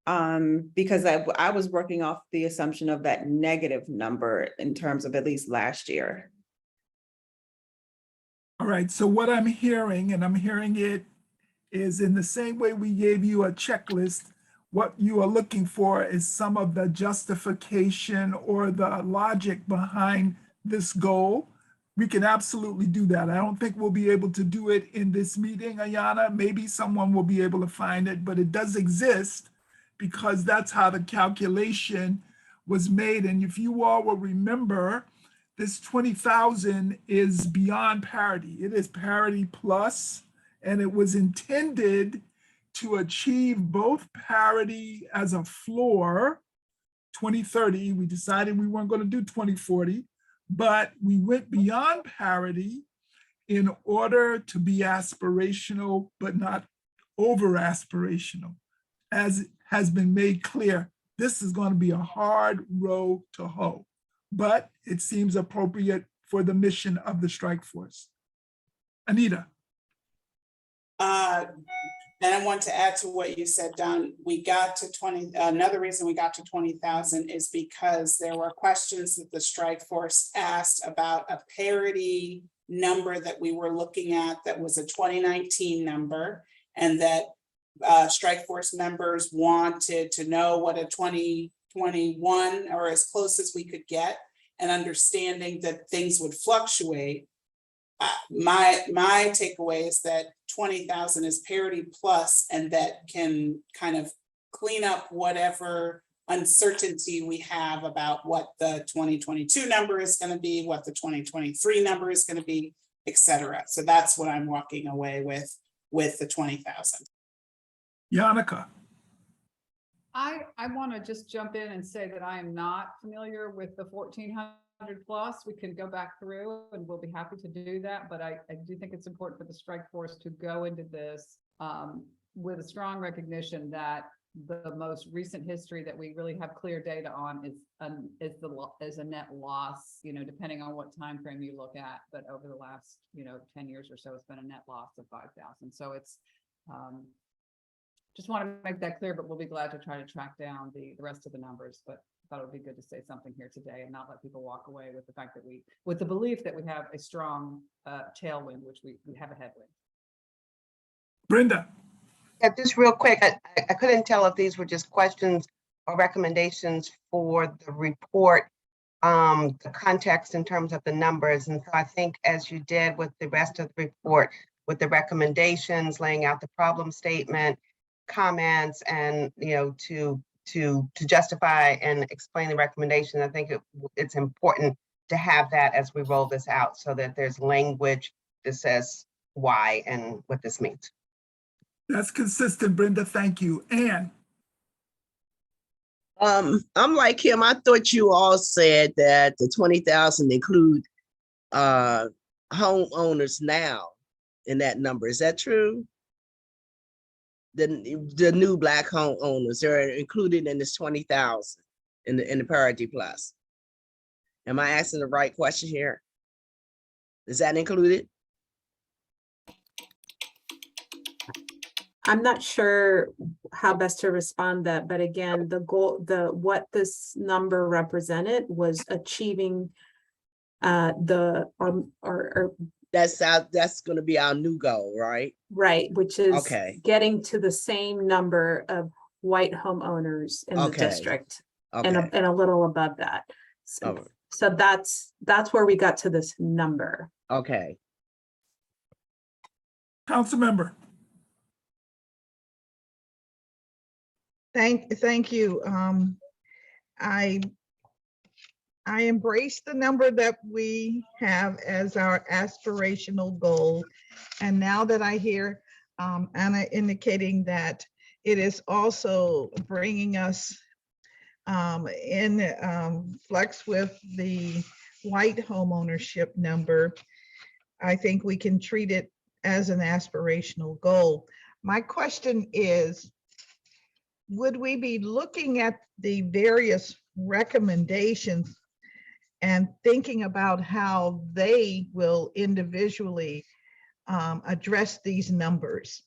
because I was working off the assumption of that negative number in terms of at least last year. All right, so what I'm hearing, and I'm hearing it, is in the same way we gave you a checklist, what you are looking for is some of the justification or the logic behind this goal. We can absolutely do that. I don't think we'll be able to do it in this meeting, Ayana. Maybe someone will be able to find it, but it does exist because that's how the calculation was made. And if you all will remember, this 20,000 is beyond parity. It is parity plus, and it was intended to achieve both parity as a floor, 2030. We decided we weren't going to do 2040, but we went beyond parity in order to be aspirational, but not over aspirational. As has been made clear, this is going to be a hard row to hoe, but it seems appropriate for the mission of the strike force. Anita. And I want to add to what you said, Don. We got to 20, another reason we got to 20,000 is because there were questions that the strike force asked about a parity number that we were looking at that was a 2019 number, and that strike force members wanted to know what a 2021 or as close as we could get, and understanding that things would fluctuate. My takeaway is that 20,000 is parity plus, and that can kind of clean up whatever uncertainty we have about what the 2022 number is going to be, what the 2023 number is going to be, et cetera. So that's what I'm walking away with the 20,000. Yannicka. I want to just jump in and say that I am not familiar with the 1,400 plus. We can go back through and we'll be happy to do that. But I do think it's important for the strike force to go into this with a strong recognition that the most recent history that we really have clear data on is a net loss, depending on what time frame you look at. But over the last, 10 years or so, it's been a net loss of 5,000. So it's just want to make that clear, but we'll be glad to try to track down the rest of the numbers. But I thought it would be good to say something here today and not let people walk away with the fact that with the belief that we have a strong tailwind, which we have a headwind. Brenda. Yeah, just real quick, I couldn't tell if these were just questions or recommendations for the report, the context in terms of the numbers. And so I think as you did with the rest of the report, with the recommendations, laying out the problem statement, comments, and to justify and explain the recommendation, I think it's important to have that as we roll this out so that there's language that says why and what this means. That's consistent, Brenda. Thank you. Ann. I'm like him. I thought you all said that the 20,000 include homeowners now in that number. Is that true? The new Black homeowners are included in this 20,000 in the Parity Plus. Am I asking the right question here? Is that included? I'm not sure how best to respond that, but again, the goal, what this number represented was achieving that's going to be our new goal, right? Right, which is okay, getting to the same number of white homeowners in the district, and a little above that. So that's where we got to this number. Okay. Council member. Thank you. I embrace the number that we have as our aspirational goal. And now that I hear Anna indicating that it is also bringing us in flex with the white homeownership number, I think we can treat it as an aspirational goal. My question is, would we be looking at the various recommendations and thinking about how they will individually address these numbers?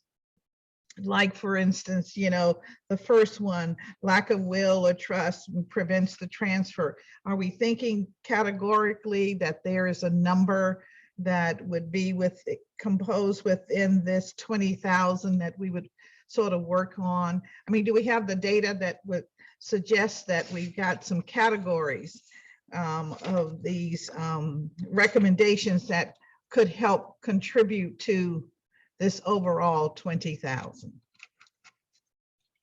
Like, for instance, the first one, lack of will or trust prevents the transfer. Are we thinking categorically that there is a number that would be composed within this 20,000 that we would sort of work on? I mean, do we have the data that would suggest that we've got some categories of these recommendations that could help contribute to this overall 20,000?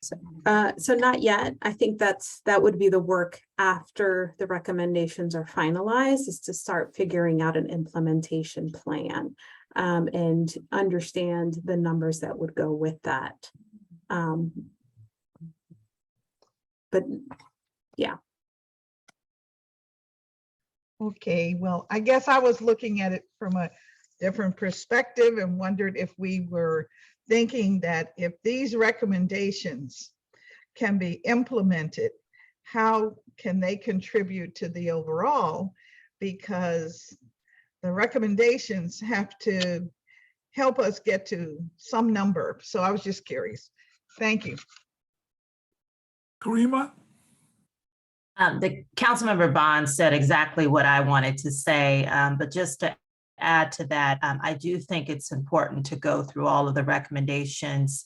So not yet. I think that would be the work after the recommendations are finalized, is to start figuring out an implementation plan and understand the numbers that would go with that. But yeah. Okay, well, I guess I was looking at it from a different perspective and wondered if we were thinking that if these recommendations can be implemented, how can they contribute to the overall? Because the recommendations have to help us get to some number. So I was just curious. Thank you. Karima? The Councilmember Bond said exactly what I wanted to say, but just to add to that, I do think it's important to go through all of the recommendations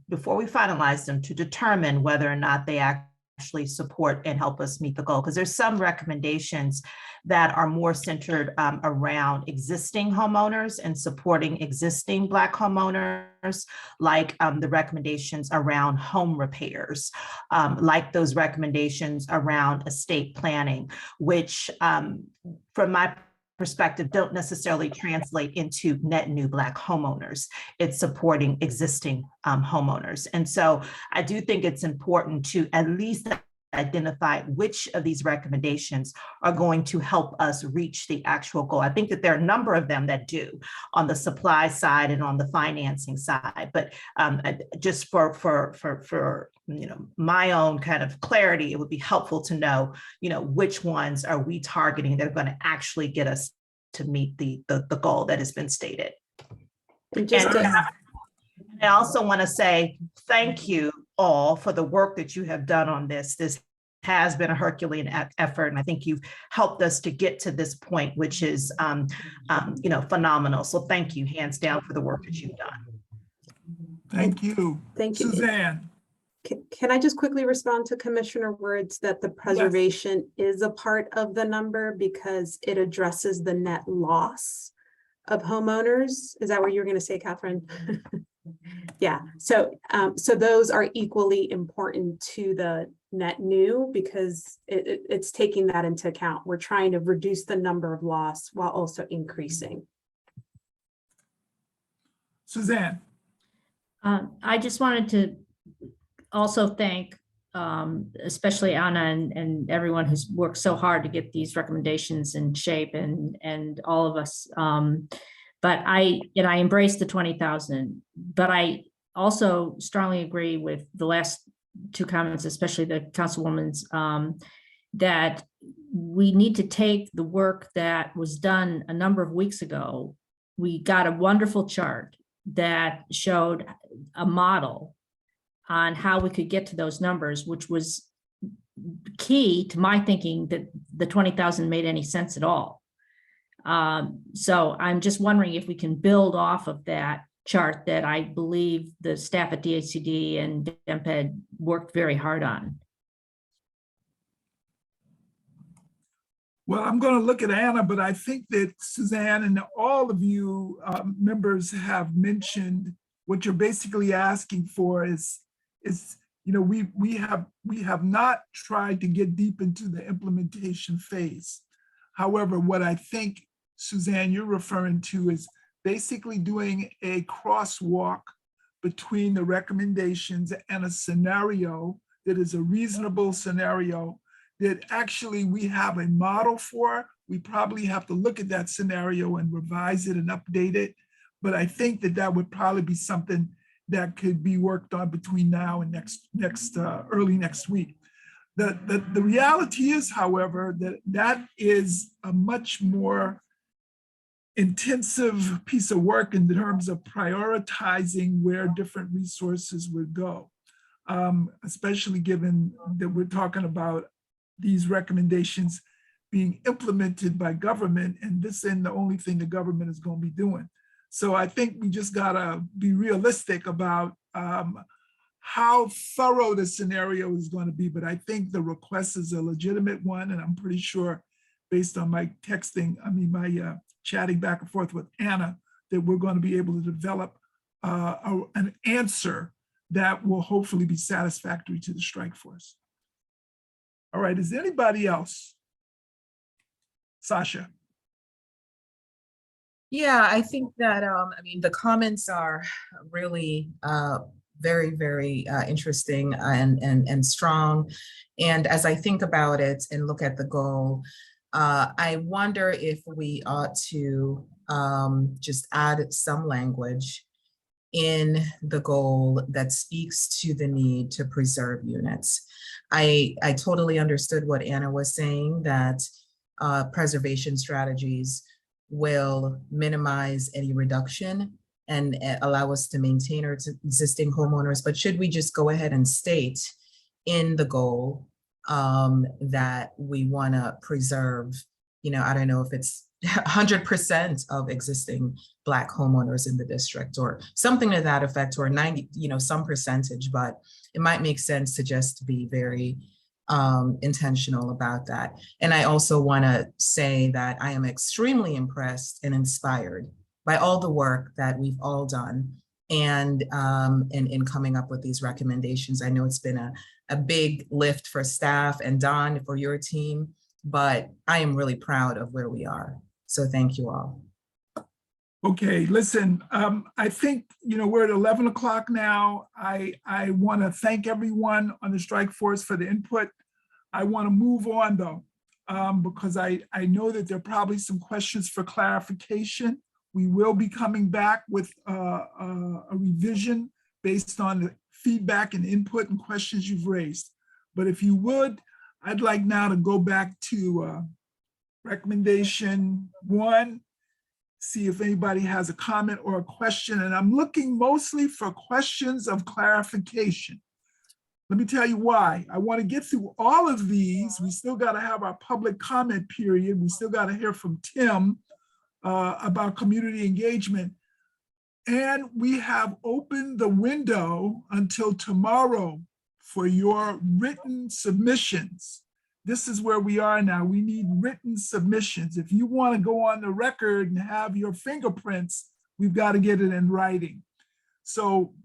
before we finalize them to determine whether or not they actually support and help us meet the goal. Because there's some recommendations that are more centered around existing homeowners and supporting existing Black homeowners, like the recommendations around home repairs, like those recommendations around estate planning, which from my perspective don't necessarily translate into net new Black homeowners. It's supporting existing homeowners. And so I do think it's important to at least identify which of these recommendations are going to help us reach the actual goal. I think that there are a number of them that do on the supply side and on the financing side, but just for my own kind of clarity, it would be helpful to know, which ones are we targeting that are going to actually get us to meet the goal that has been stated. And I also want to say thank you all for the work that you have done on this. This has been a Herculean effort, and I think you've helped us to get to this point, which is, phenomenal. So thank you, hands down, for the work that you've done. Thank you. Thank you. Suzanne. Can I just quickly respond to Commissioner Ward's that the preservation is a part of the number because it addresses the net loss of homeowners? Is that what you were going to say, Catherine? Yeah, so those are equally important to the net new because it's taking that into account. We're trying to reduce the number of loss while also increasing. Suzanne. I just wanted to also thank especially Anna and everyone who's worked so hard to get these recommendations in shape and all of us. But I embrace the 20,000, but I also strongly agree with the last two comments, especially the Councilwoman's, that we need to take the work that was done a number of weeks ago. We got a wonderful chart that showed a model on how we could get to those numbers, which was key to my thinking that the 20,000 made any sense at all. So I'm just wondering if we can build off of that chart that I believe the staff at DHCD and DMPED worked very hard on. Well, I'm going to look at Anna, but I think that Suzanne and all of you members have mentioned what you're basically asking for is we have not tried to get deep into the implementation phase. However, what I think, Suzanne, you're referring to is basically doing a crosswalk between the recommendations and a scenario that is a reasonable scenario that actually we have a model for. We probably have to look at that scenario and revise it and update it. But I think that would probably be something that could be worked on between now and early next week. The reality is, however, that is a much more intensive piece of work in terms of prioritizing where different resources would go, especially given that we're talking about these recommendations being implemented by government, and this ain't the only thing the government is going to be doing. So I think we just gotta be realistic about how thorough the scenario is going to be. But I think the request is a legitimate one, and I'm pretty sure, based on my chatting back and forth with Anna, that we're going to be able to develop an answer that will hopefully be satisfactory to the strike force. All right, is there anybody else? Sasha. Yeah, I think that, the comments are really very, very interesting and strong. And as I think about it and look at the goal, I wonder if we ought to just add some language in the goal that speaks to the need to preserve units. I totally understood what Anna was saying, that preservation strategies will minimize any reduction and allow us to maintain our existing homeowners. But should we just go ahead and state in the goal that we want to preserve, I don't know if it's 100% of existing Black homeowners in the district or something to that effect, or 90, some percentage, but it might make sense to just be very intentional about that. And I also want to say that I am extremely impressed and inspired by all the work that we've all done and in coming up with these recommendations. I know it's been a big lift for staff and Don, for your team, but I am really proud of where we are. So thank you all. Okay, listen, I think, we're at 11 o'clock now. I want to thank everyone on the strike force for the input. I want to move on though, because I know that there are probably some questions for clarification. We will be coming back with a revision based on the feedback and input and questions you've raised. But if you would, I'd like now to go back to recommendation 1, see if anybody has a comment or a question. And I'm looking mostly for questions of clarification. Let me tell you why. I want to get through all of these. We still got to have our public comment period. We still got to hear from Tim about community engagement. And we have opened the window until tomorrow for your written submissions. This is where we are now. We need written submissions. If you want to go on the record and have your fingerprints, we've got to get it in writing. So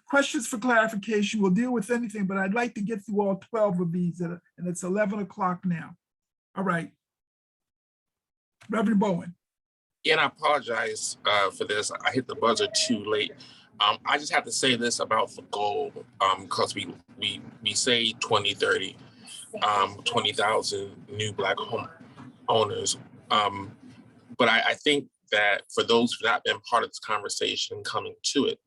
questions for clarification, we'll deal with anything, but I'd like to get through all 12 of these, and it's 11 o'clock now. All right. Reverend Bowen. Yeah, and I apologize for this. I hit the buzzer too late. I just have to say this about the goal, because we say 2030, 20,000 new Black home owners. But I think that for those who've not been part of this conversation coming to it,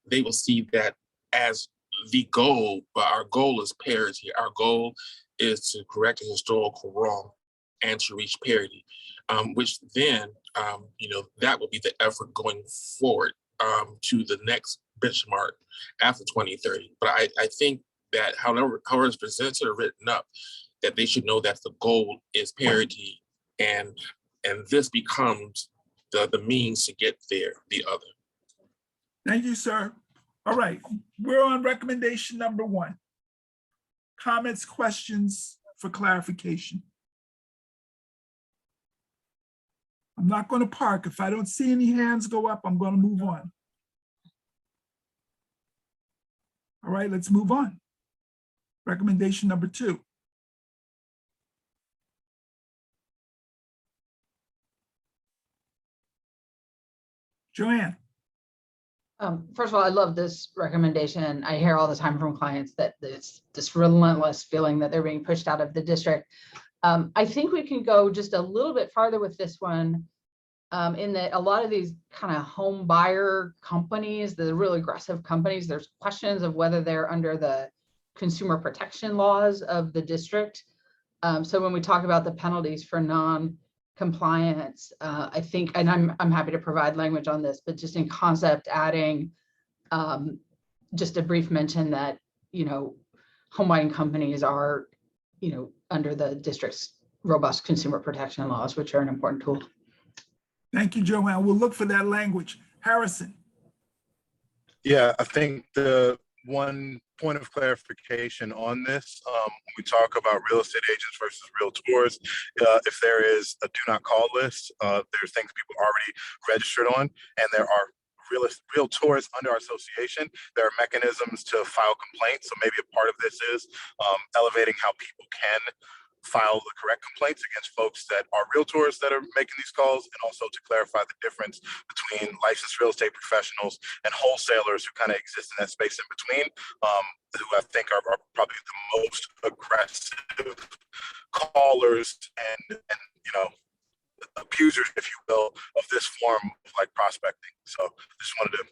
they will see that as the goal, but our goal is parity. Our goal is to correct a historical wrong and to reach parity, which then, that will be the effort going forward to the next benchmark after 2030. But I think that however it's presented or written up, that they should know that the goal is parity, and this becomes the means to get there, the other. Thank you, sir. All right, we're on recommendation number 1. Comments, questions for clarification. I'm not going to park. If I don't see any hands go up, I'm going to move on. All right, let's move on. Recommendation number 2. Joanne. First of all, I love this recommendation. I hear all the time from clients that it's this relentless feeling that they're being pushed out of the district. I think we can go just a little bit farther with this one, in that a lot of these kind of home buyer companies, the really aggressive companies, there's questions of whether they're under the consumer protection laws of the district. So when we talk about the penalties for non-compliance, I think, and I'm happy to provide language on this, but just in concept, adding just a brief mention that, home buying companies are, under the district's robust consumer protection laws, which are an important tool. Thank you, Joanne. We'll look for that language. Harrison. Yeah, I think the one point of clarification on this, when we talk about real estate agents versus realtors, if there is a do not call list, there's things people already registered on, and there are realtors under our association. There are mechanisms to file complaints. So maybe a part of this is elevating how people can file the correct complaints against folks that are realtors that are making these calls, and also to clarify the difference between licensed real estate professionals and wholesalers who kind of exist in that space in between, who I think are probably the most aggressive callers and abusers, if you will, of this form of prospecting. So just wanted to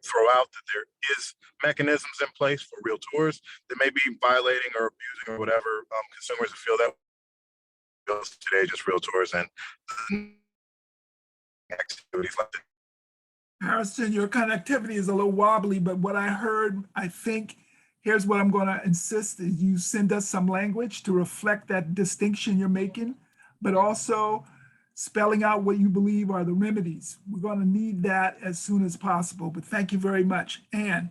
throw out that there is mechanisms in place for realtors that may be violating or abusing or whatever consumers who feel that estate agents, realtors, and activities like this. Harrison, your connectivity is a little wobbly, but what I heard, I think, here's what I'm going to insist is you send us some language to reflect that distinction you're making, but also spelling out what you believe are the remedies. We're going to need that as soon as possible, but thank you very much. Ann.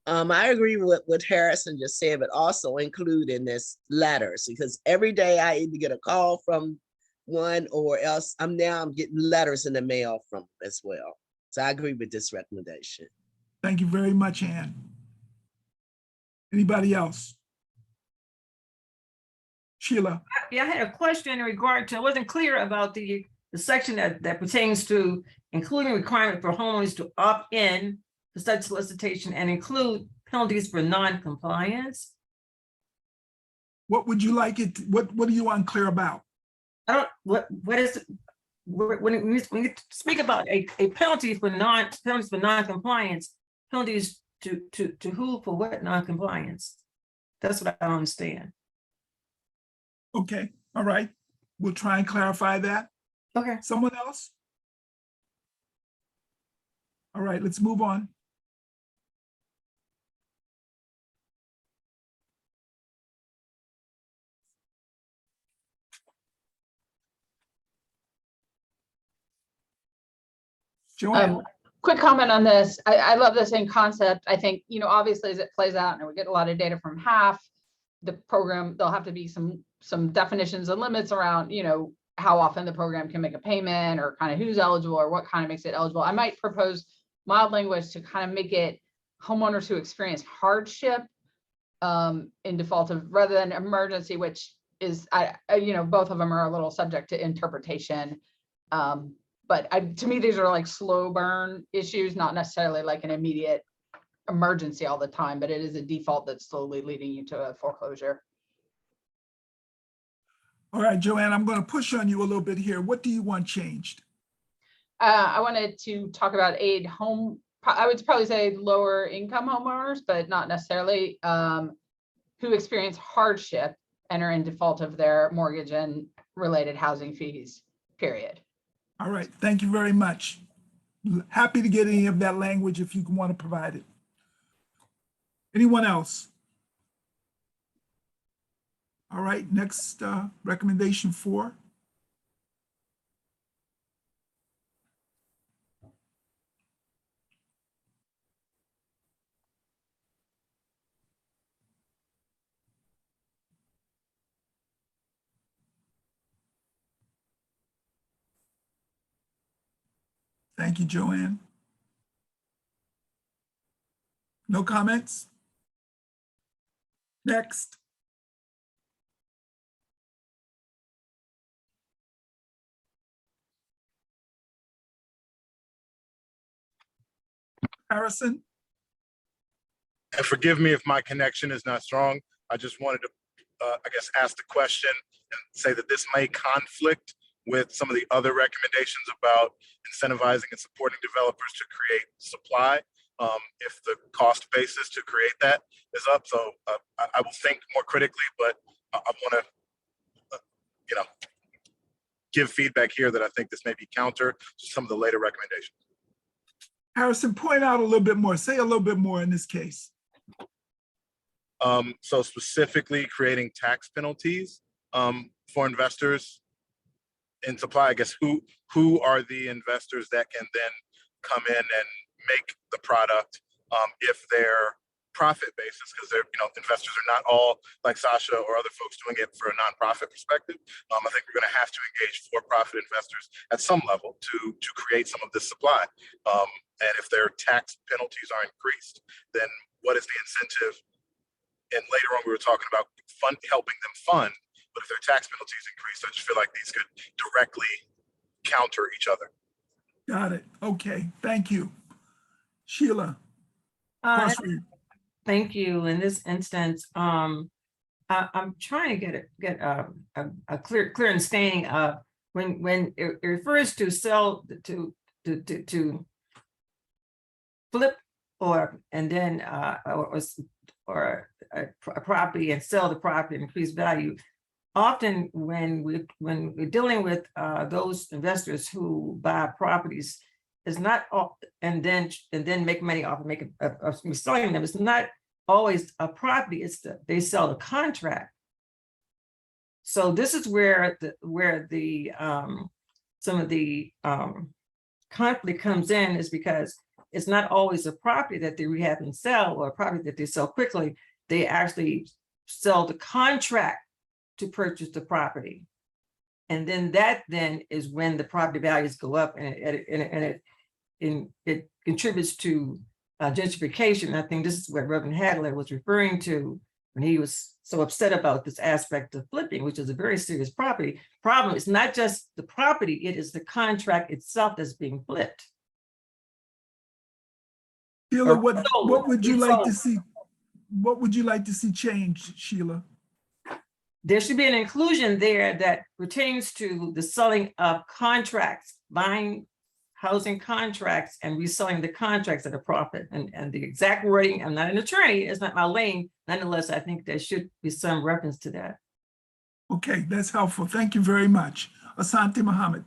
I agree with what Harrison just said, but also include in this letters, because every day I either get a call from one or else I'm getting letters in the mail from them as well. So I agree with this recommendation. Thank you very much, Ann. Anybody else? Sheila. Yeah, I had a question in regard to, I wasn't clear about the section that pertains to including requirement for homeowners to opt in to such solicitation and include penalties for non-compliance. What would you like it, what are you unclear about? I don't, what is, when you speak about a penalty for non-compliance, penalties to who for what non-compliance? That's what I don't understand. Okay, all right. We'll try and clarify that. Okay. Someone else? All right, let's move on. Joanne. Quick comment on this. I love the same concept. I think, obviously as it plays out and we get a lot of data from HAF, the program, there'll have to be some definitions and limits around, how often the program can make a payment or kind of who's eligible or what kind of makes it eligible. I might propose mild language to kind of make it homeowners who experience hardship in default of rather than emergency, which is, both of them are a little subject to interpretation. But to me, these are like slow burn issues, not necessarily like an immediate emergency all the time, but it is a default that's slowly leading you to a foreclosure. All right, Joanne, I'm going to push on you a little bit here. What do you want changed? I wanted to talk about I would probably say lower income homeowners, but not necessarily who experience hardship and are in default of their mortgage and related housing fees, period. All right, thank you very much. Happy to get any of that language if you want to provide it. Anyone else? All right, next recommendation 4. Thank you, Joanne. No comments? Next. Harrison? And forgive me if my connection is not strong. I just wanted to, I guess, ask the question and say that this may conflict with some of the other recommendations about incentivizing and supporting developers to create supply if the cost basis to create that is up. So I will think more critically, but I want to, give feedback here that I think this may be counter to some of the later recommendations. Harrison, point out a little bit more. Say a little bit more in this case. So specifically creating tax penalties for investors in supply. I guess who are the investors that can then come in and make the product if their profit basis, because they're investors are not all like Sasha or other folks doing it for a nonprofit perspective. I think we're going to have to engage for-profit investors at some level to create some of this supply. And if their tax penalties are increased, then what is the incentive? And later on, we were talking about helping them fund, but if their tax penalties increase, I just feel like these could directly counter each other. Got it. Okay, thank you. Sheila. Thank you. In this instance, I'm trying to get a clear understanding of when it refers to sell to flip and then or a property and sell the property and increase value. often when we're dealing with those investors who buy properties, it's not all, and then make money off of selling them. It's not always a property. It's they sell the contract. So this is where the some of the conflict comes in, is because it's not always a property that they rehab and sell, or a property that they sell quickly. They actually sell the contract to purchase the property. And then that is when the property values go up, and it contributes to gentrification. I think this is what Reverend Hagler was referring to when he was so upset about this aspect of flipping, which is a very serious problem. It's not just the property, it is the contract itself that's being flipped. Sheila, what would you like to see? What would you like to see change, Sheila? There should be an inclusion there that pertains to the selling of contracts, buying housing contracts and reselling the contracts at a profit. And the exact wording, I'm not an attorney, it's not my lane. Nonetheless, I think there should be some reference to that. Okay, that's helpful. Thank you very much. Asante Muhammad.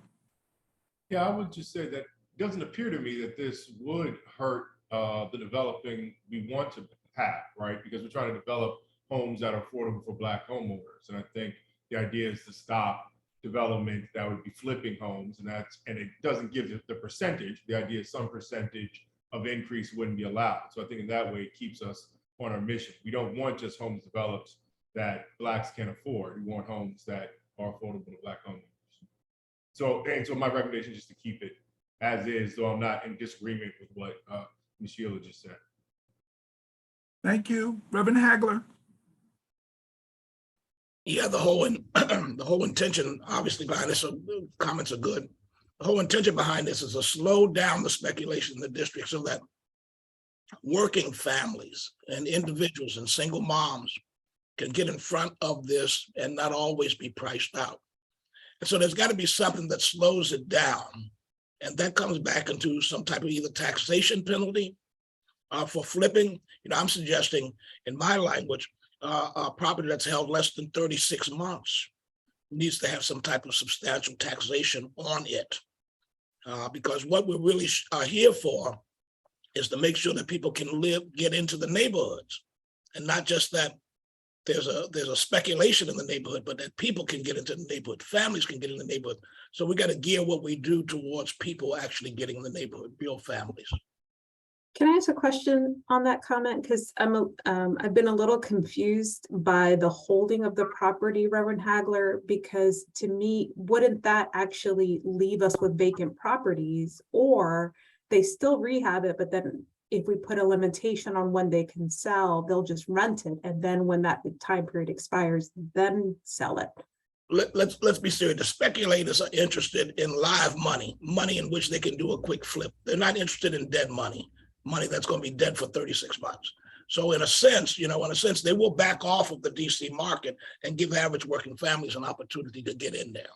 Yeah, I would just say that it doesn't appear to me that this would hurt the developing we want to have, right? Because we're trying to develop homes that are affordable for Black homeowners. And I think the idea is to stop development that would be flipping homes, and it doesn't give the percentage. The idea is some percentage of increase wouldn't be allowed. So I think in that way it keeps us on our mission. We don't want just homes developed that Blacks can afford. We want homes that are affordable to Black homeowners. So my recommendation is just to keep it as is, though I'm not in disagreement with what Ms. Sheila just said. Thank you. Reverend Hagler. Yeah, the whole intention, obviously, behind this, comments are good. The whole intention behind this is to slow down the speculation in the district so that working families and individuals and single moms can get in front of this and not always be priced out. And so there's got to be something that slows it down. And that comes back into some type of either taxation penalty for flipping. I'm suggesting in my language, a property that's held less than 36 months needs to have some type of substantial taxation on it. Because what we're really here for is to make sure that people can get into the neighborhoods, and not just that there's a speculation in the neighborhood, but that people can get into the neighborhood, families can get in the neighborhood. So we got to gear what we do towards people actually getting in the neighborhood, real families. Can I ask a question on that comment? Because I've been a little confused by the holding of the property, Reverend Hagler, because to me, wouldn't that actually leave us with vacant properties? Or they still rehab it, but then if we put a limitation on when they can sell, they'll just rent it. And then when that time period expires, then sell it. Let's be serious. The speculators are interested in live money in which they can do a quick flip. They're not interested in dead money that's going to be dead for 36 months. So in a sense, they will back off of the DC market and give average working families an opportunity to get in there.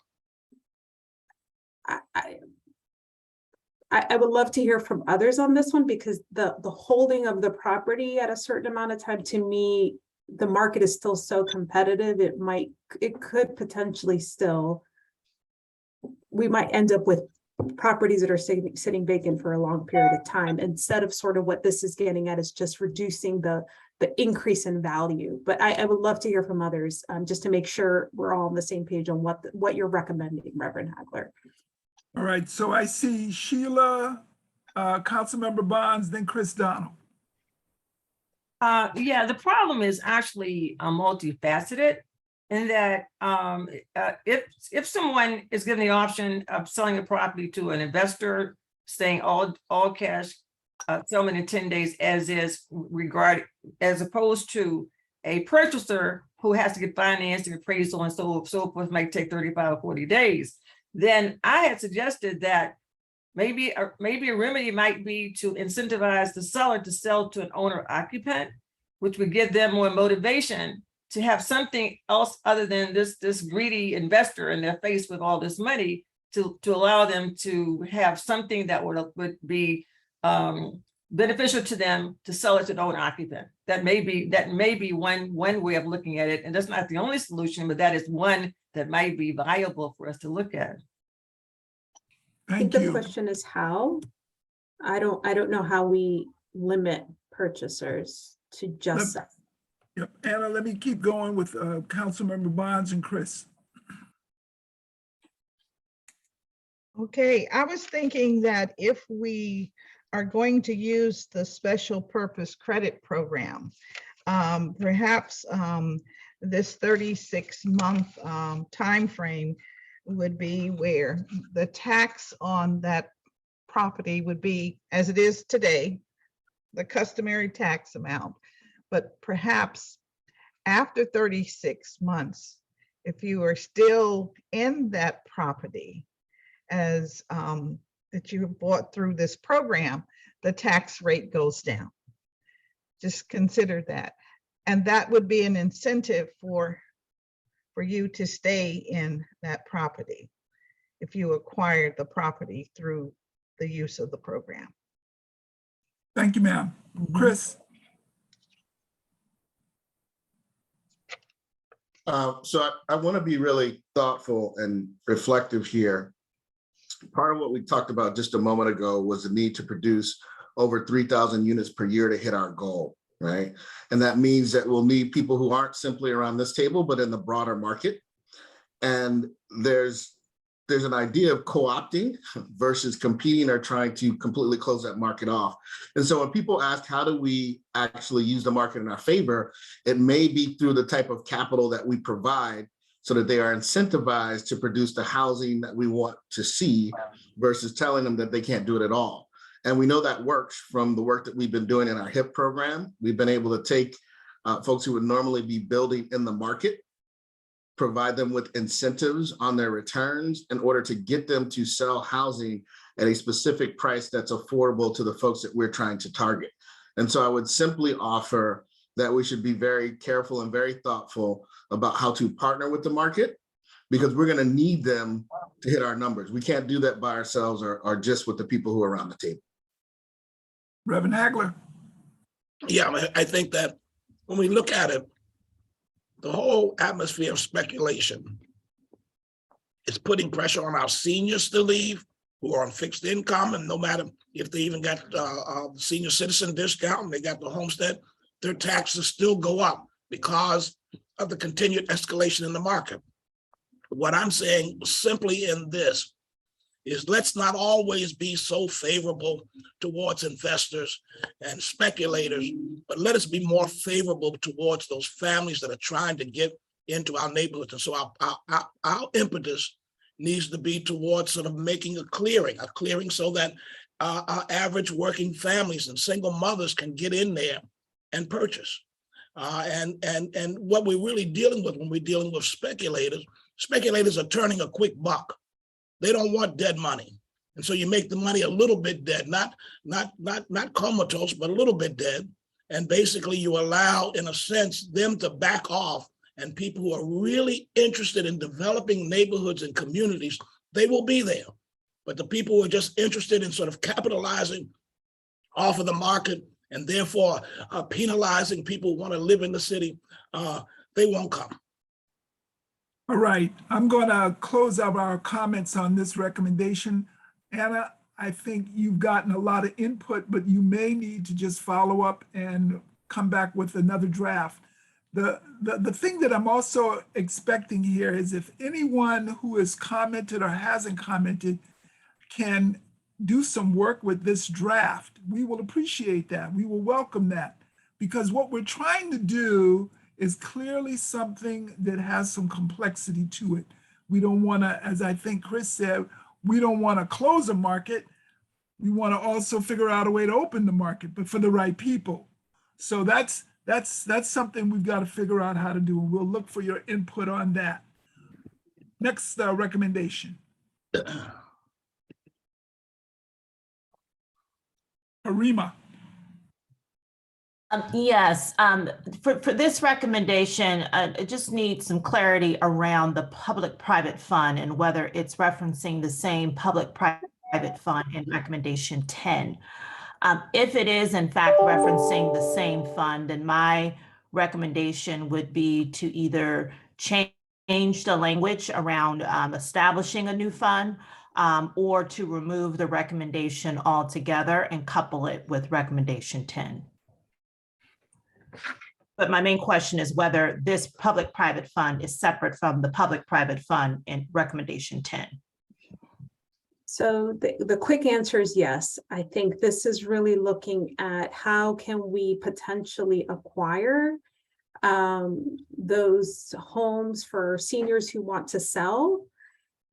I would love to hear from others on this one, because the holding of the property at a certain amount of time, to me, the market is still so competitive. It could potentially we might end up with properties that are sitting vacant for a long period of time, instead of sort of what this is getting at is just reducing the increase in value. But I would love to hear from others, just to make sure we're all on the same page on what you're recommending, Reverend Hagler. All right, so I see Sheila, Councilmember Bonds, then Chris Donald. Yeah, the problem is actually multifaceted, in that if someone is given the option of selling a property to an investor, saying all cash settlement in 10 days as is, as opposed to a purchaser who has to get financing, appraisal, and so forth, might take 35 or 40 days. Then I had suggested that maybe a remedy might be to incentivize the seller to sell to an owner occupant, which would give them more motivation to have something else other than this greedy investor, and they're faced with all this money, to allow them to have something that would be beneficial to them to sell it to the owner occupant. that may be one way of looking at it. And that's not the only solution, but that is one that might be viable for us to look at. I think the question is how. I don't know how we limit purchasers to just. Yep, Anna, let me keep going with Councilmember Bonds and Chris. Okay, I was thinking that if we are going to use the special purpose credit program, perhaps this 36-month time frame would be where the tax on that property would be, as it is today, the customary tax amount. But perhaps after 36 months, if you are still in that property as that you bought through this program, the tax rate goes down. Just consider that. And that would be an incentive for you to stay in that property if you acquired the property through the use of the program. Thank you, ma'am. Chris. So I want to be really thoughtful and reflective here. Part of what we talked about just a moment ago was the need to produce over 3,000 units per year to hit our goal, right? And that means that we'll need people who aren't simply around this table, but in the broader market. And there's an idea of co-opting versus competing or trying to completely close that market off. And so when people ask, how do we actually use the market in our favor, it may be through the type of capital that we provide so that they are incentivized to produce the housing that we want to see versus telling them that they can't do it at all. And we know that works from the work that we've been doing in our HIP program. We've been able to take folks who would normally be building in the market, provide them with incentives on their returns in order to get them to sell housing at a specific price that's affordable to the folks that we're trying to target. And so I would simply offer that we should be very careful and very thoughtful about how to partner with the market, because we're going to need them to hit our numbers. We can't do that by ourselves or just with the people who are around the table. Reverend Hagler. Yeah, I think that when we look at it, the whole atmosphere of speculation is putting pressure on our seniors to leave, who are on fixed income, and no matter if they even got the senior citizen discount, and they got the homestead, their taxes still go up because of the continued escalation in the market. What I'm saying simply in this is let's not always be so favorable towards investors and speculators, but let us be more favorable towards those families that are trying to get into our neighborhoods. And so our impetus needs to be towards sort of making a clearing so that our average working families and single mothers can get in there and purchase. And what we're really dealing with when we're dealing with speculators are turning a quick buck. They don't want dead money. And so you make the money a little bit dead, not comatose, but a little bit dead. And basically you allow, in a sense, them to back off, and people who are really interested in developing neighborhoods and communities, they will be there. But the people who are just interested in sort of capitalizing off of the market and therefore penalizing people who want to live in the city, they won't come. All right, I'm going to close out our comments on this recommendation. Anna, I think you've gotten a lot of input, but you may need to just follow up and come back with another draft. The thing that I'm also expecting here is if anyone who has commented or hasn't commented can do some work with this draft, we will appreciate that. We will welcome that, because what we're trying to do is clearly something that has some complexity to it. We don't want to, as I think Chris said, we don't want to close a market. We want to also figure out a way to open the market, but for the right people. So that's something we've got to figure out how to do, and we'll look for your input on that. Next recommendation. Arima. Yes, for this recommendation, it just needs some clarity around the public-private fund and whether it's referencing the same public-private fund in recommendation 10. If it is in fact referencing the same fund, then my recommendation would be to either change the language around establishing a new fund, or to remove the recommendation altogether and couple it with recommendation 10. But my main question is whether this public-private fund is separate from the public-private fund in recommendation 10. So the quick answer is yes. I think this is really looking at how can we potentially acquire those homes for seniors who want to sell.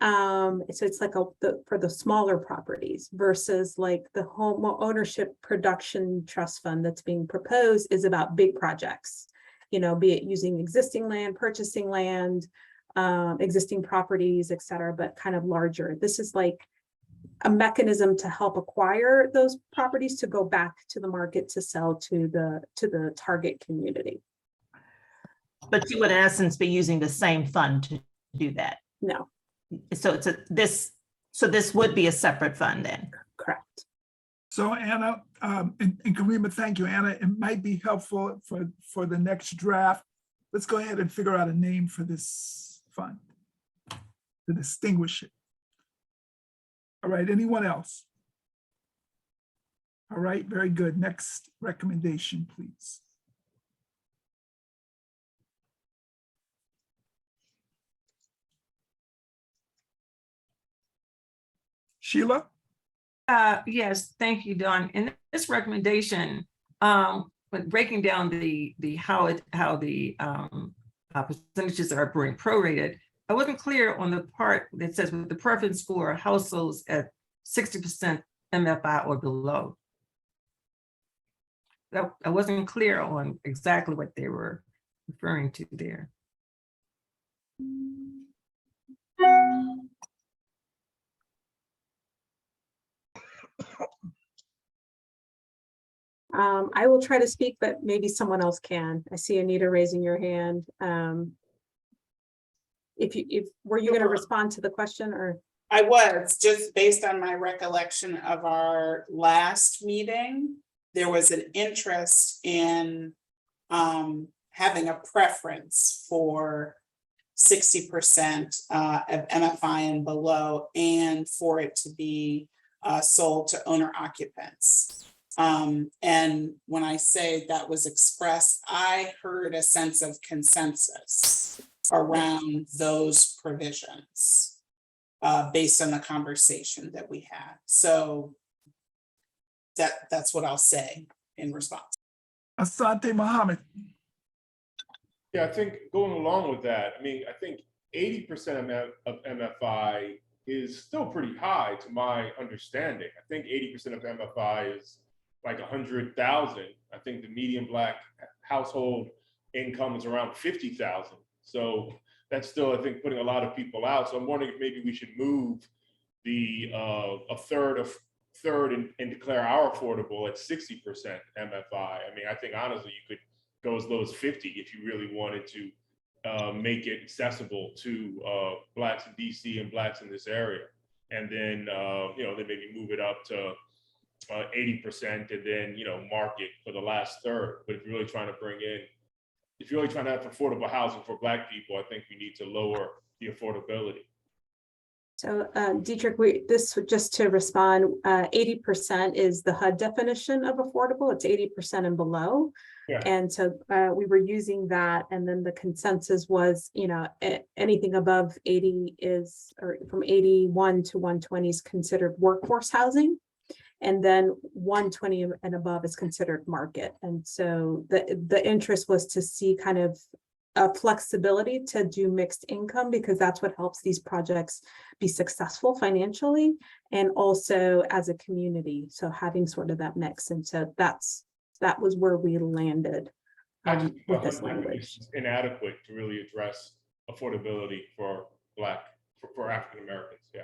So it's like for the smaller properties versus like the home ownership production trust fund that's being proposed is about big projects, you know, be it using existing land, purchasing land, existing properties, et cetera, but kind of larger. This is like a mechanism to help acquire those properties to go back to the market to sell to the target community. But you would in essence be using the same fund to do that? No. So this would be a separate fund then? Correct. So Anna, and Karima, thank you, Anna. It might be helpful for the next draft. Let's go ahead and figure out a name for this fund to distinguish it. All right, anyone else? All right, very good. Next recommendation, please. Sheila? Yes, thank you, Don. In this recommendation, when breaking down how the percentages are being prorated, I wasn't clear on the part that says with the preference for households at 60% MFI or below. I wasn't clear on exactly what they were referring to there. I will try to speak, but maybe someone else can. I see Anita raising your hand. Were you going to respond to the question or? I was, just based on my recollection of our last meeting, there was an interest in having a preference for 60% of MFI and below, and for it to be sold to owner occupants. And when I say that was expressed, I heard a sense of consensus around those provisions based on the conversation that we had. So that's what I'll say in response. Asante Mohammed. Yeah, I think going along with that, I mean, I think 80% of MFI is still pretty high to my understanding. I think 80% of MFI is like 100,000. I think the median Black household income is around 50,000. So that's still, I think, putting a lot of people out. So I'm wondering if maybe we should move the a third and declare our affordable at 60% MFI. I mean, I think honestly, you could go as low as 50 if you really wanted to make it accessible to Blacks in DC and Blacks in this area. And then, then maybe move it up to 80% and then, mark it for the last third. But if you're really trying to if you're really trying to have affordable housing for Black people, I think we need to lower the affordability. So Dietrich, just to respond, 80% is the HUD definition of affordable. It's 80% and below. Yeah. And so we were using that, and then the consensus was, anything above 80 or from 81 to 120 is considered workforce housing. And then 120 and above is considered market. And so the interest was to see kind of a flexibility to do mixed income, because that's what helps these projects be successful financially and also as a community. So having sort of that mix. And so that was where we landed with this language. It's inadequate to really address affordability for African Americans. Yeah.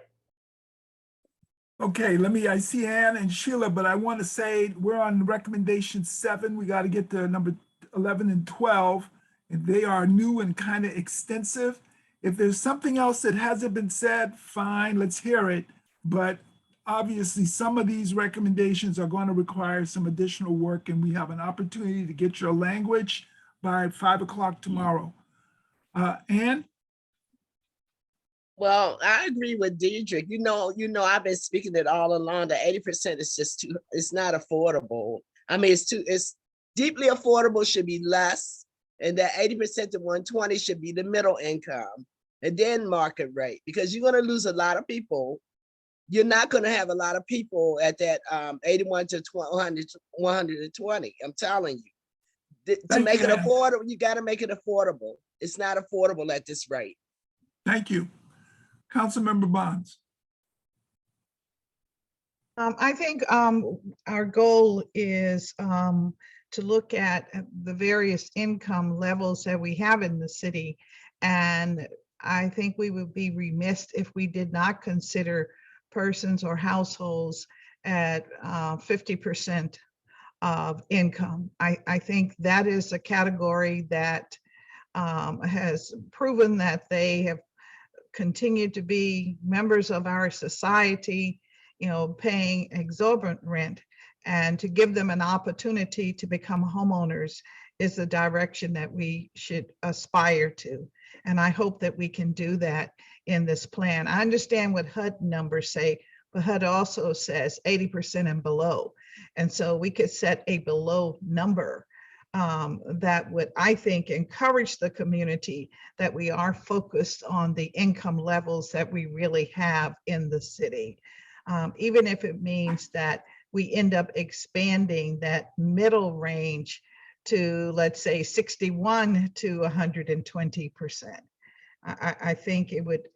Okay, I see Ann and Sheila, but I want to say we're on recommendation 7. We got to get to number 11 and 12, and they are new and kind of extensive. If there's something else that hasn't been said, fine, let's hear it. But obviously, some of these recommendations are going to require some additional work, and we have an opportunity to get your language by 5 o'clock tomorrow. Ann? Well, I agree with Deidre. I've been speaking it all along. The 80% is just too, it's not affordable. I mean, it's deeply affordable should be less. And that 80% to 120 should be the middle income and then market rate, because you're going to lose a lot of people. You're not going to have a lot of people at that 81 to 120. I'm telling you, to make it affordable, you got to make it affordable. It's not affordable at this rate. Thank you. Councilmember Bonds. I think our goal is to look at the various income levels that we have in the city. And I think we would be remiss if we did not consider persons or households at 50% of income. I think that is a category that has proven that they have continued to be members of our society, paying exorbitant rent, and to give them an opportunity to become homeowners is the direction that we should aspire to. And I hope that we can do that in this plan. I understand what HUD numbers say, but HUD also says 80% and below. And so we could set a below number that would, I think, encourage the community that we are focused on the income levels that we really have in the city. Even if it means that we end up expanding that middle range to, let's say, 61 to 120%. I think it would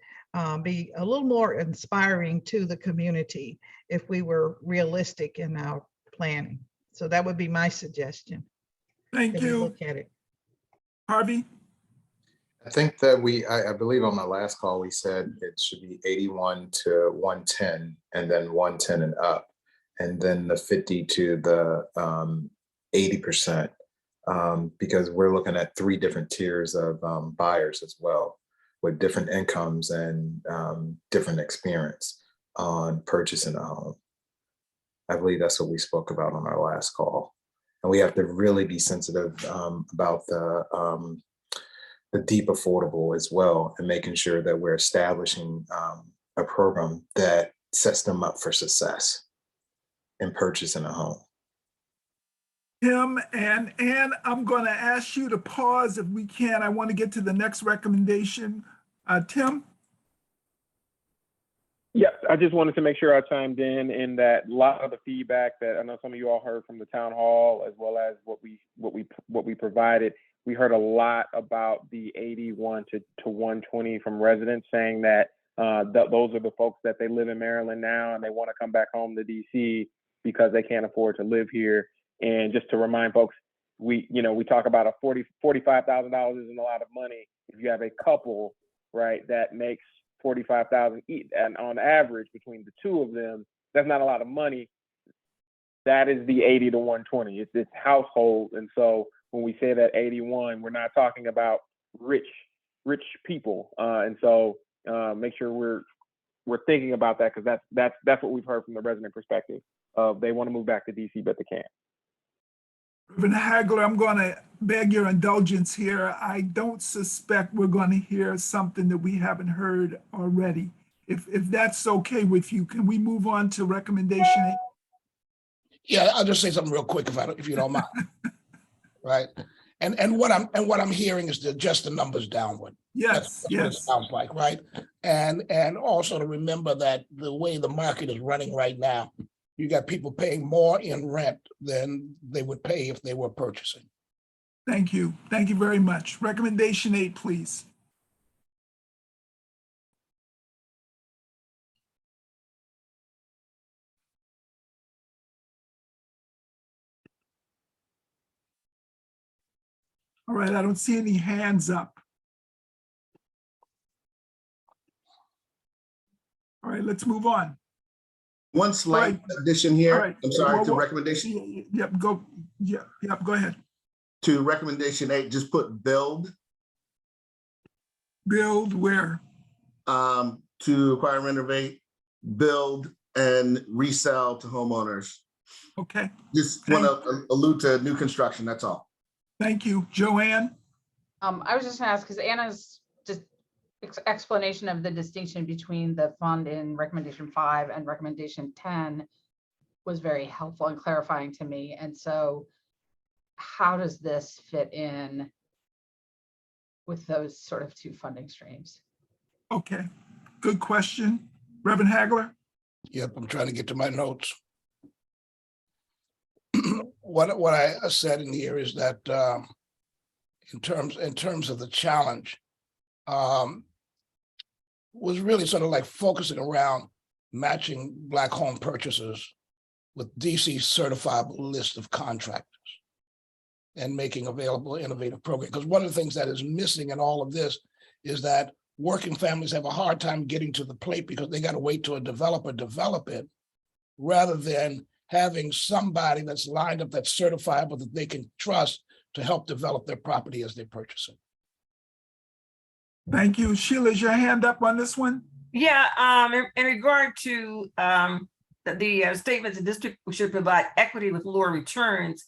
be a little more inspiring to the community if we were realistic in our planning. So that would be my suggestion. Thank you. Look at it. Harvey? I think that I believe on my last call, we said it should be 81 to 110 and then 110 and up, and then the 50 to the 80%, because we're looking at 3 different tiers of buyers as well, with different incomes and different experience on purchasing a home. I believe that's what we spoke about on our last call. And we have to really be sensitive about the deep affordable as well, and making sure that we're establishing a program that sets them up for success in purchasing a home. Tim and Ann, I'm going to ask you to pause if we can. I want to get to the next recommendation. Tim? Yes, I just wanted to make sure I chimed in that a lot of the feedback that I know some of you all heard from the town hall, as well as what we provided. We heard a lot about the 81 to 120 from residents saying that those are the folks that they live in Maryland now and they want to come back home to DC because they can't afford to live here. And just to remind folks, we talk about a $45,000 isn't a lot of money. If you have a couple, right, that makes $45,000 each, and on average between the two of them, that's not a lot of money. That is the 80 to 120. It's household. And so when we say that 81, we're not talking about rich people. And so make sure we're thinking about that, because that's what we've heard from the resident perspective of they want to move back to DC, but they can't. Reverend Hagler, I'm going to beg your indulgence here. I don't suspect we're going to hear something that we haven't heard already. If that's okay with you, can we move on to recommendation 8? Yeah, I'll just say something real quick if you don't mind. Right. And what I'm hearing is to adjust the numbers downward. Yes, that's what it sounds like, right? And also to remember that the way the market is running right now, you got people paying more in rent than they would pay if they were purchasing. Thank you. Thank you very much. Recommendation 8, please. All right, I don't see any hands up. All right, let's move on. One slight addition here. Right. I'm sorry, to recommendation. Yep, go ahead. To recommendation 8, just put build. Build where? To acquire and renovate, build and resell to homeowners. Okay, Just want to allude to new construction, that's all. thank you. Joanne? I was just gonna ask, because Anna's just explanation of the distinction between the fund in recommendation 5 and recommendation 10 was very helpful and clarifying to me. And so how does this fit in with those sort of two funding streams? Okay, good question. Reverend Hagler? Yep, I'm trying to get to my notes. What I said in here is that in terms of the challenge, was really sort of like focusing around matching Black home purchasers with DC's certifiable list of contractors and making available innovative programs. Because one of the things that is missing in all of this is that working families have a hard time getting to the plate because they got to wait till a developer develop it, rather than having somebody that's lined up that's certifiable that they can trust to help develop their property as they purchase it. Thank you. Sheila, is your hand up on this one? Yeah, in regard to the statement the district should provide equity with lower returns,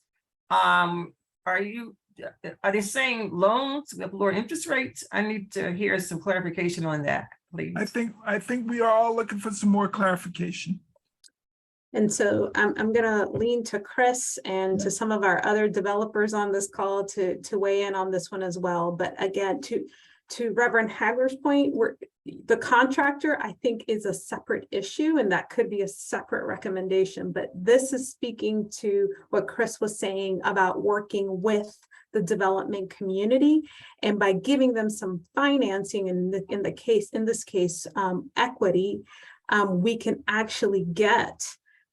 are they saying loans with lower interest rates? I need to hear some clarification on that, please. I think we are all looking for some more clarification. And so I'm gonna lean to Chris and to some of our other developers on this call to weigh in on this one as well. But again, to Reverend Hagler's point, the contractor, I think, is a separate issue, and that could be a separate recommendation. But this is speaking to what Chris was saying about working with the development community, and by giving them some financing in this case, equity, we can actually get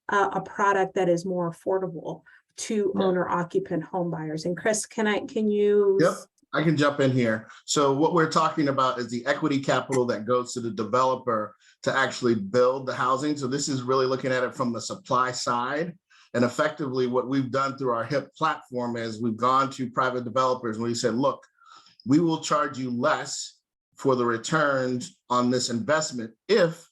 a product that is more affordable to owner occupant home buyers. And Chris, can you? Yep, I can jump in here. So what we're talking about is the equity capital that goes to the developer to actually build the housing. So this is really looking at it from the supply side. And effectively what we've done through our HIP platform is we've gone to private developers and we said, look, we will charge you less for the returns on this investment if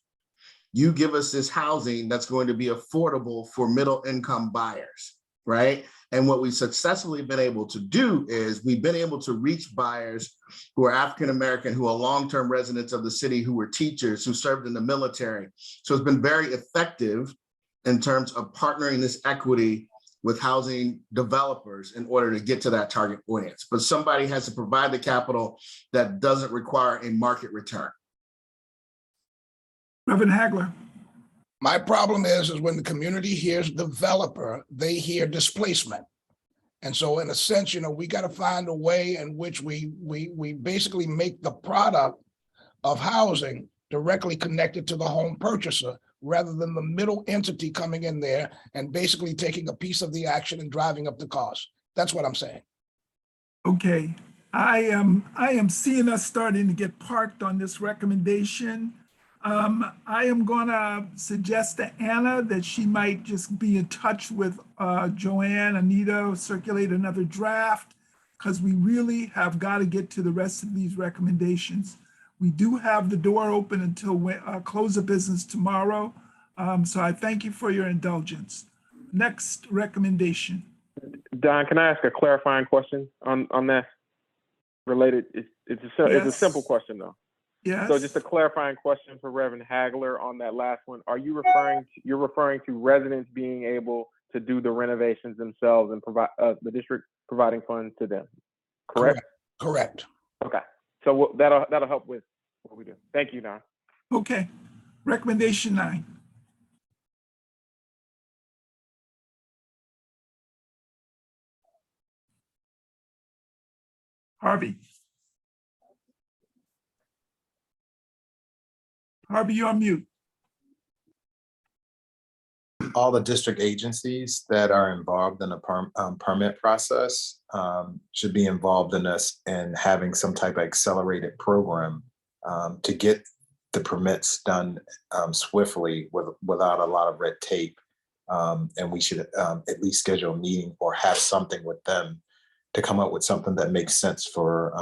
you give us this housing that's going to be affordable for middle income buyers, right? And what we've successfully been able to do is we've been able to reach buyers who are African-American, who are long-term residents of the city, who were teachers, who served in the military. So it's been very effective in terms of partnering this equity with housing developers in order to get to that target audience. But somebody has to provide the capital that doesn't require a market return. Reverend Hagler. My problem is when the community hears developer, they hear displacement. And so in a sense, we got to find a way in which we basically make the product of housing directly connected to the home purchaser, rather than the middle entity coming in there and basically taking a piece of the action and driving up the cost. That's what I'm saying. Okay, I am seeing us starting to get parked on this recommendation. I am gonna suggest to Anna that she might just be in touch with Joanne, Anita, circulate another draft, because we really have got to get to the rest of these recommendations. We do have the door open until close of business tomorrow. So I thank you for your indulgence. Next recommendation. Don, can I ask a clarifying question on that? Related, it's a simple question though. Yes. So just a clarifying question for Reverend Hagler on that last one. Are you referring to residents being able to do the renovations themselves and provide the district providing funds to them? Correct? Correct. Okay. So that'll help with what we do. Thank you, Don. Okay. Recommendation 9. Harvey. Harvey, you're on mute. All the district agencies that are involved in the permit process should be involved in this and having some type of accelerated program to get the permits done swiftly without a lot of red tape. And we should at least schedule a meeting or have something with them to come up with something that makes sense for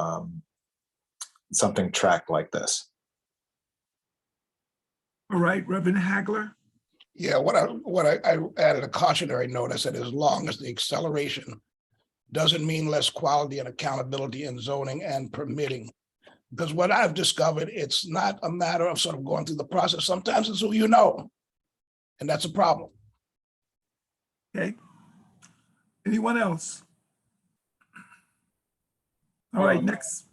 something tracked like this. All right, Reverend Hagler. Yeah, I added a cautionary note. I said, as long as the acceleration doesn't mean less quality and accountability in zoning and permitting. Because what I've discovered, it's not a matter of sort of going through the process. Sometimes it's who you know, and that's a problem. Okay. Anyone else? All right, Um, next.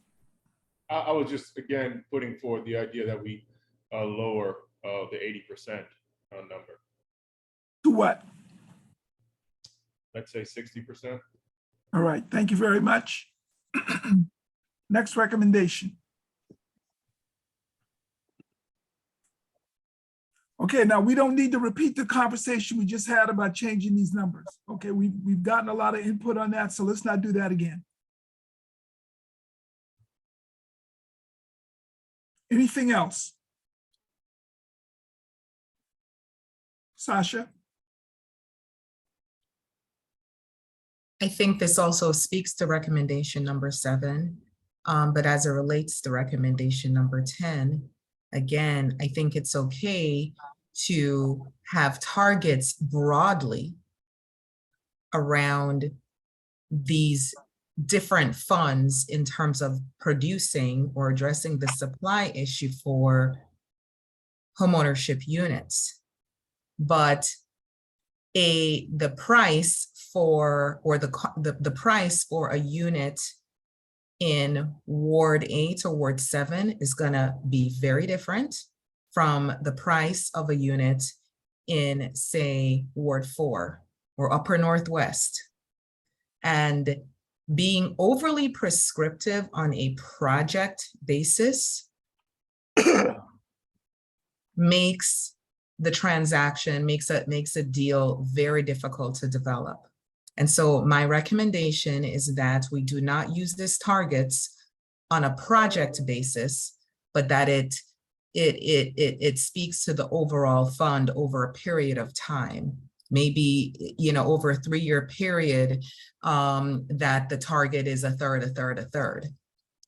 I was just, again, putting forward the idea that we lower the 80% number. To what? Let's say 60%. All right, thank you very much. Next recommendation. Okay, now we don't need to repeat the conversation we just had about changing these numbers. Okay, we've gotten a lot of input on that, so let's not do that again. Anything else? Sasha? I think this also speaks to recommendation number 7, but as it relates to recommendation number 10, again, I think it's okay to have targets broadly around these different funds in terms of producing or addressing the supply issue for homeownership units. But the price for, or the price for a unit in Ward 8 or Ward 7 is gonna be very different from the price of a unit in, say, Ward 4 or Upper Northwest. And being overly prescriptive on a project basis makes the transaction, makes a deal very difficult to develop. And so my recommendation is that we do not use these targets on a project basis, but that it speaks to the overall fund over a period of time. Maybe, you know, over a 3-year period, that the target is a third.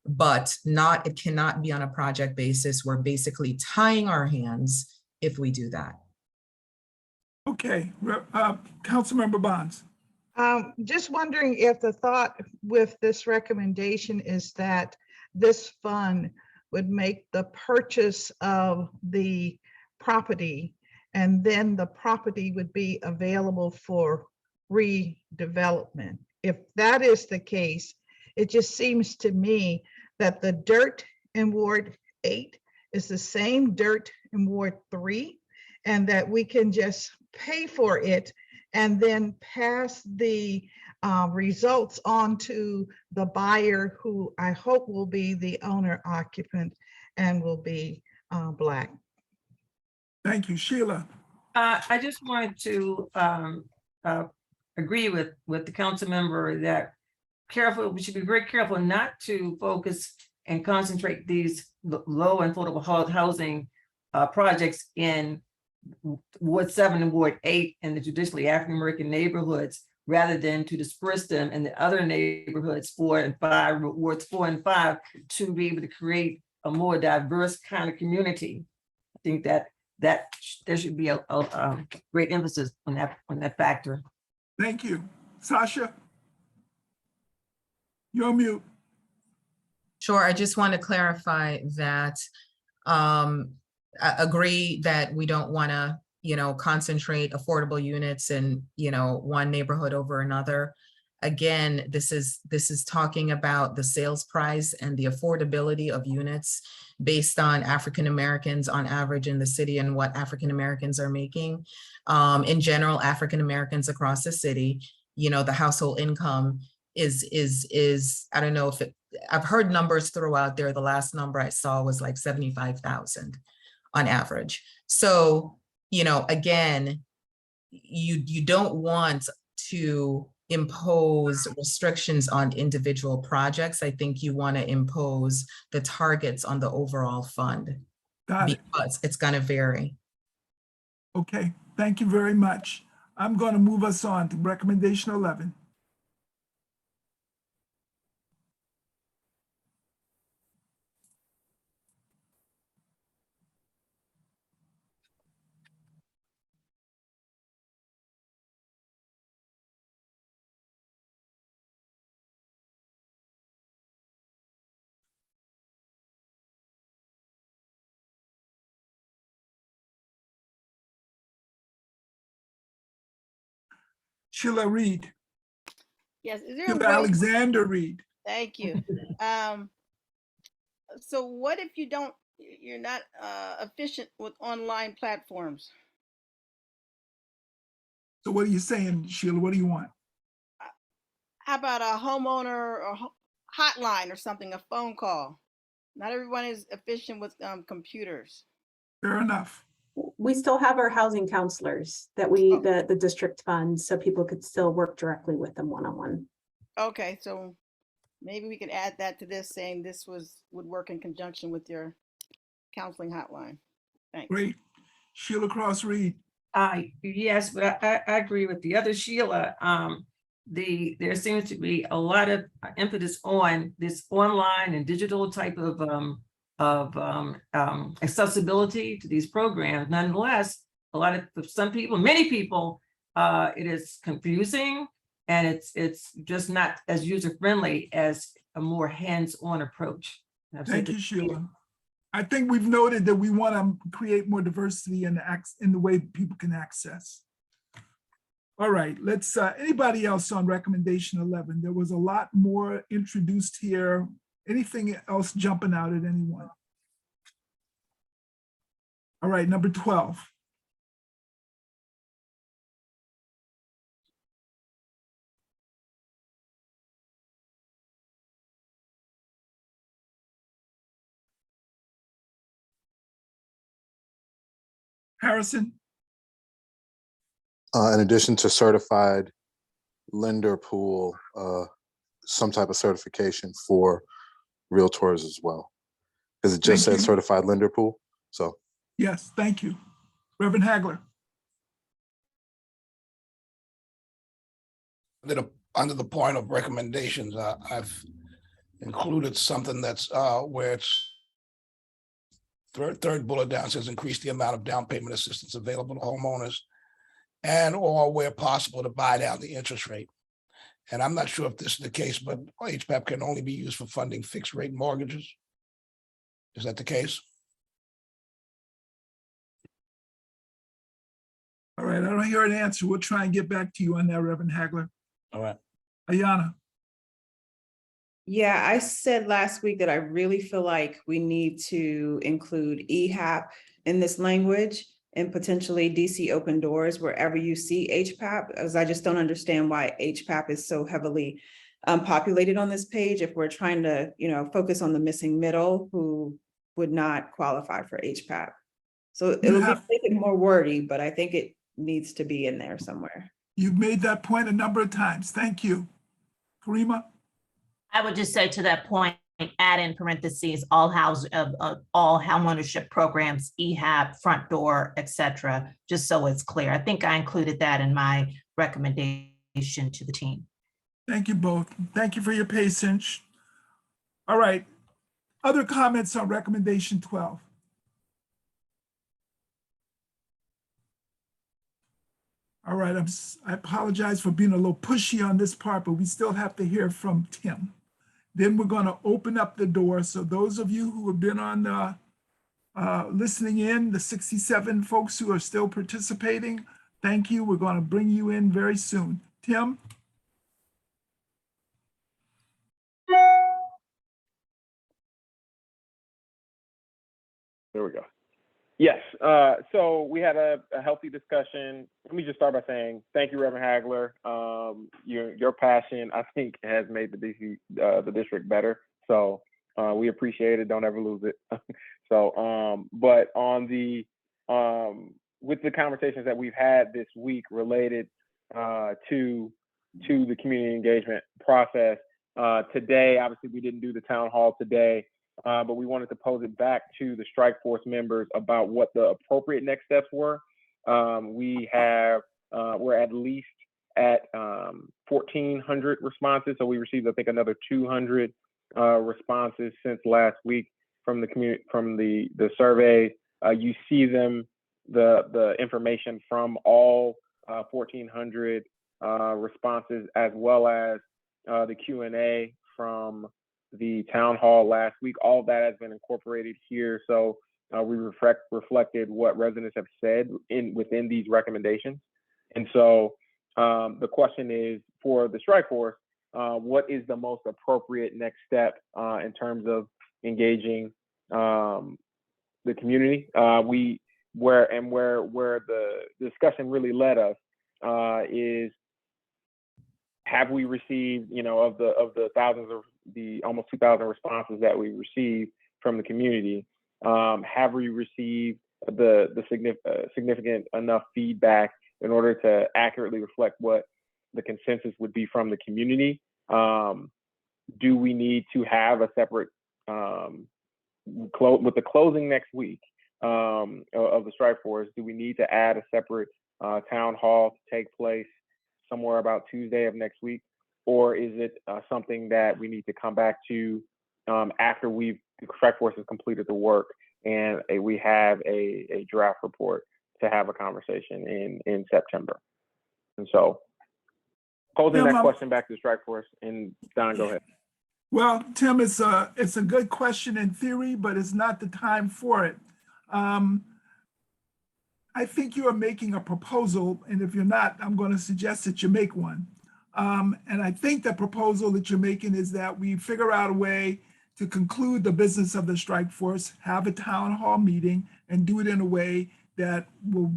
But it cannot be on a project basis. We're basically tying our hands if we do that. Okay, Councilmember Bonds. Just wondering if the thought with this recommendation is that this fund would make the purchase of the property, and then the property would be available for redevelopment. If that is the case, it just seems to me that the dirt in Ward 8 is the same dirt in Ward 3, and that we can just pay for it and then pass the results on to the buyer, who I hope will be the owner occupant and will be Black. Thank you, Sheila. I just wanted to agree with the council member that we should be very careful not to focus and concentrate these low and affordable housing projects in Ward 7 and Ward 8 and the traditionally African-American neighborhoods, rather than to disperse them in the other neighborhoods, 4 and 5, Wards 4 and 5, to be able to create a more diverse kind of community. I think that there should be a great emphasis on that factor. Thank you. Sasha? You're on mute. Sure, I just want to clarify that I agree that we don't want to, you know, concentrate affordable units in, you know, one neighborhood over another. Again, this is talking about the sales price and the affordability of units based on African Americans on average in the city and what African Americans are making. In general, African Americans across the city, you know, the household income is I don't know if I've heard numbers throughout there. The last number I saw was like 75,000 on average. So, you know, again, you don't want to impose restrictions on individual projects. I think you want to impose the targets on the overall fund. Got it. Because it's going to vary. Okay, thank you very much. I'm going to move us on to recommendation 11. Sheila Reed. Yes, is there a Sheila way? Alexander Reed. Thank you. So what if you're not efficient with online platforms? So what are you saying, Sheila? What do you want? How about a homeowner or hotline or something, a phone call? Not everyone is efficient with computers. Fair enough. We still have our housing counselors that the district funds, so people could still work directly with them one-on-one. Okay, so maybe we could add that to this, saying this would work in conjunction with your counseling hotline. Thanks. Great. Sheila Cross Reed. Yes, but I agree with the other Sheila. There seems to be a lot of emphasis on this online and digital type of accessibility to these programs. Nonetheless, some people, many people, it is confusing, and it's just not as user-friendly as a more hands-on approach. Thank you, Sheila. I think we've noted that we want to create more diversity in the way people can access. All right, let's, anybody else on recommendation 11? There was a lot more introduced here. Anything else jumping out at anyone? All right, number 12. Harrison? In addition to certified lender pool, some type of certification for realtors as well. Because it just Thank says you. certified lender pool, so. Yes, thank you. Reverend Hagler. Under the point of recommendations, I've included something that's where it's third bullet down says increase the amount of down payment assistance available to homeowners and or where possible to buy down the interest rate. And I'm not sure if this is the case, but HPAP can only be used for funding fixed rate mortgages. Is that the case? All right, I don't hear an answer. We'll try and get back to you on that, Reverend Hagler. All right. Ayana. Yeah, I said last week that I really feel like we need to include EHAP in this language and potentially DC open doors wherever you see HPAP, as I just don't understand why HPAP is so heavily populated on this page if we're trying to, focus on the missing middle who would not qualify for HPAP. So it'll make it more wordy, but I think it needs to be in there somewhere. You've made that point a number of times. Thank you. Karima? I would just say to that point, add in parentheses, all homeownership programs, EHAP, front door, etc., just so it's clear. I think I included that in my recommendation to the team. Thank you both. Thank you for your patience. All right. Other comments on recommendation 12? All right, I apologize for being a little pushy on this part, but we still have to hear from Tim. Then we're going to open up the door. So those of you who have been on listening in, the 67 folks who are still participating, thank you. We're going to bring you in very soon. Tim? There we go. Yes. So we had a healthy discussion. Let me just start by saying thank you, Reverend Hagler. Your passion, I think, has made the district better. So we appreciate it. Don't ever lose it. So, but on with the conversations that we've had this week related to the community engagement process, today, obviously, we didn't do the town hall today. But we wanted to pose it back to the strike force members about what the appropriate next steps were. We're at least at 1,400 responses. So we received, I think, another 200 responses since last week from the community, from the survey. You see the information from all 1,400 responses, as well as the Q&A from the town hall last week. All of that has been incorporated here. So we reflected what residents have said within these recommendations. And so The question is for the strike force, what is the most appropriate next step in terms of engaging the community? Where the discussion really led us is, have we received, of the thousands of the almost 2,000 responses that we received from the community, have we received the significant enough feedback in order to accurately reflect what the consensus would be from the community? Do we need to have a separate, with the closing next week of the strike force, do we need to add a separate town hall to take place somewhere about Tuesday of next week? Or is it something that we need to come back to after the strike force has completed the work and we have a draft report to have a conversation in September? And so posing that question back to the strike force, and Don, go ahead. Well, Tim, it's a good question in theory, but it's not the time for it. I think you are making a proposal, and if you're not, I'm going to suggest that you make one. And I think the proposal that you're making is that we figure out a way to conclude the business of the strike force, have a town hall meeting, and do it in a way that will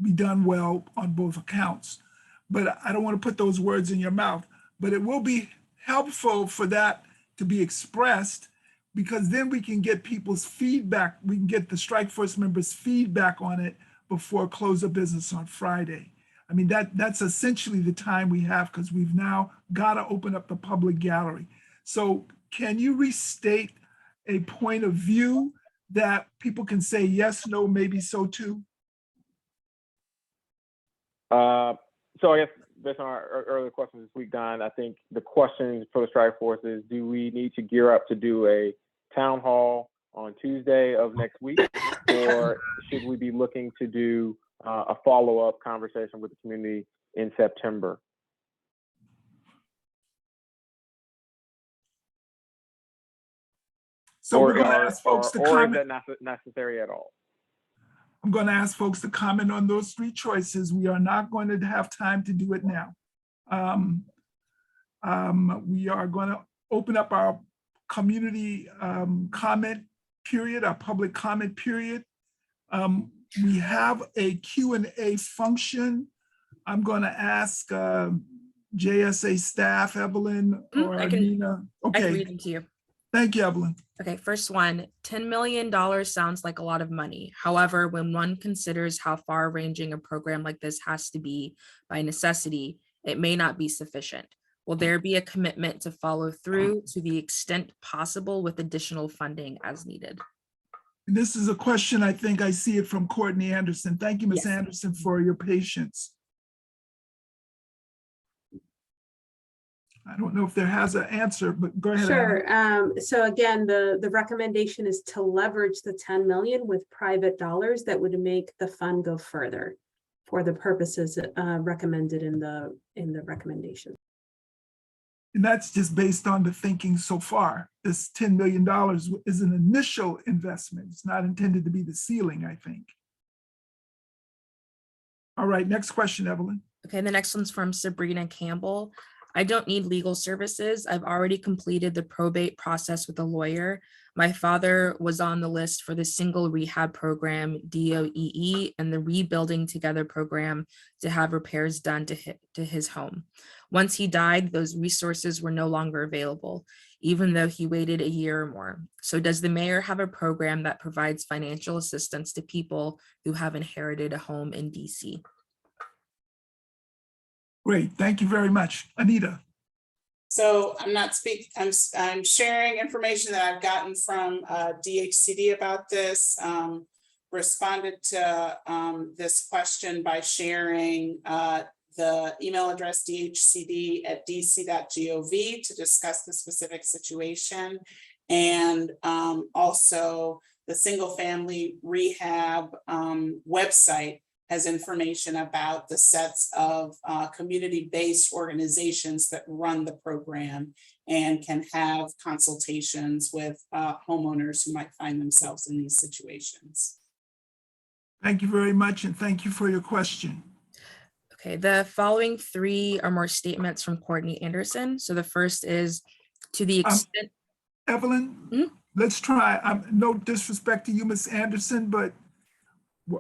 be done well on both accounts. But I don't want to put those words in your mouth, but it will be helpful for that to be expressed, because then we can get people's feedback. We can get the strike force members' feedback on it before close of business on Friday. I mean, that's essentially the time we have, because we've now got to open up the public gallery. So can you restate a point of view that people can say yes, no, maybe so too? So I guess based on our earlier questions this week, Don, I think the question for the strike force is, do we need to gear up to do a town hall on Tuesday of next week, or should we be looking to do a follow-up conversation with the community in September? So we're going to ask folks to comment. Or is that not necessary at all? I'm going to ask folks to comment on those three choices. We are not going to have time to do it now. We are going to open up our community comment period, our public comment period. We have a Q&A function. I'm going to ask JSA staff, Evelyn or Nina. Okay. I can read them to you. Thank you, Evelyn. Okay, first one, $10 million sounds like a lot of money. However, when one considers how far-ranging a program like this has to be by necessity, it may not be sufficient. Will there be a commitment to follow through to the extent possible with additional funding as needed? This is a question, I think I see it from Courtney Anderson. Thank you, Ms. Anderson, for your patience. I don't know if there has an answer, but go ahead. Sure. So again, the recommendation is to leverage the 10 million with private dollars that would make the fund go further for the purposes recommended in the recommendation. And that's just based on the thinking so far. This $10 million is an initial investment. It's not intended to be the ceiling, I think. All right, next question, Evelyn. Okay, the next one's from Sabrina Campbell. I don't need legal services. I've already completed the probate process with a lawyer. My father was on the list for the single rehab program, DOEE, and the Rebuilding Together program to have repairs done to his home. Once he died, those resources were no longer available, even though he waited a year or more. So does the mayor have a program that provides financial assistance to people who have inherited a home in DC? Great, thank you very much. Anita. So I'm sharing information that I've gotten from DHCD about this. Responded to this question by sharing the email address dhcd@dc.gov to discuss the specific situation. And also the single family rehab website has information about the sets of community-based organizations that run the program and can have consultations with homeowners who might find themselves in these situations. Thank you very much, and thank you for your question. Okay, the following three are more statements from Courtney Anderson. So the first is to the extent. Evelyn, let's try, no disrespect to you, Ms. Anderson, but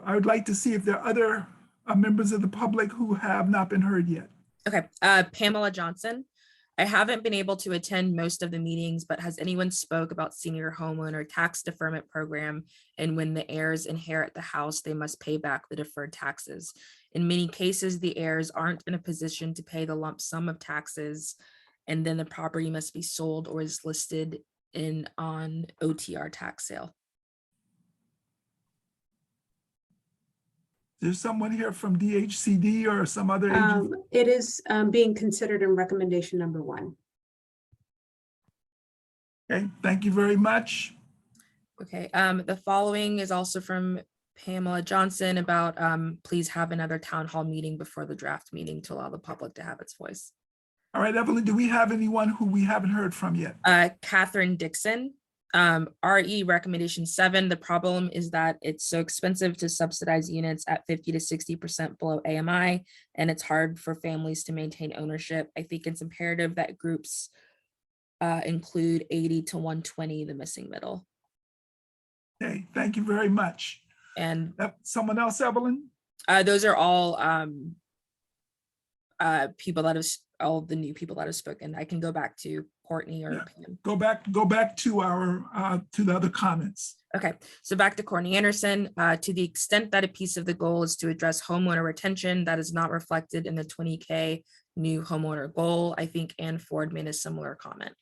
I would like to see if there are other members of the public who have not been heard yet. Okay, Pamela Johnson. I haven't been able to attend most of the meetings, but has anyone spoke about senior homeowner tax deferment program? And when the heirs inherit the house, they must pay back the deferred taxes. In many cases, the heirs aren't in a position to pay the lump sum of taxes, and then the property must be sold or is listed on OTR tax sale. There's someone here from DHCD or some other agency? It is being considered in recommendation number 1. Okay, thank you very much. Okay, the following is also from Pamela Johnson about please have another town hall meeting before the draft meeting to allow the public to have its voice. All right, Evelyn, do we have anyone who we haven't heard from yet? Catherine Dixon, RE recommendation 7. The problem is that it's so expensive to subsidize units at 50 to 60% below AMI, and it's hard for families to maintain ownership. I think it's imperative that groups include 80 to 120, the missing middle. Okay, thank you very much. And someone else, Evelyn? Those are all people that have, all the new people that have spoken. I can go back to Courtney or Pam. Go back to our to the other comments. Okay, so back to Courtney Anderson. To the extent that a piece of the goal is to address homeowner retention, that is not reflected in the 20K new homeowner goal. I think Ann Ford made a similar comment.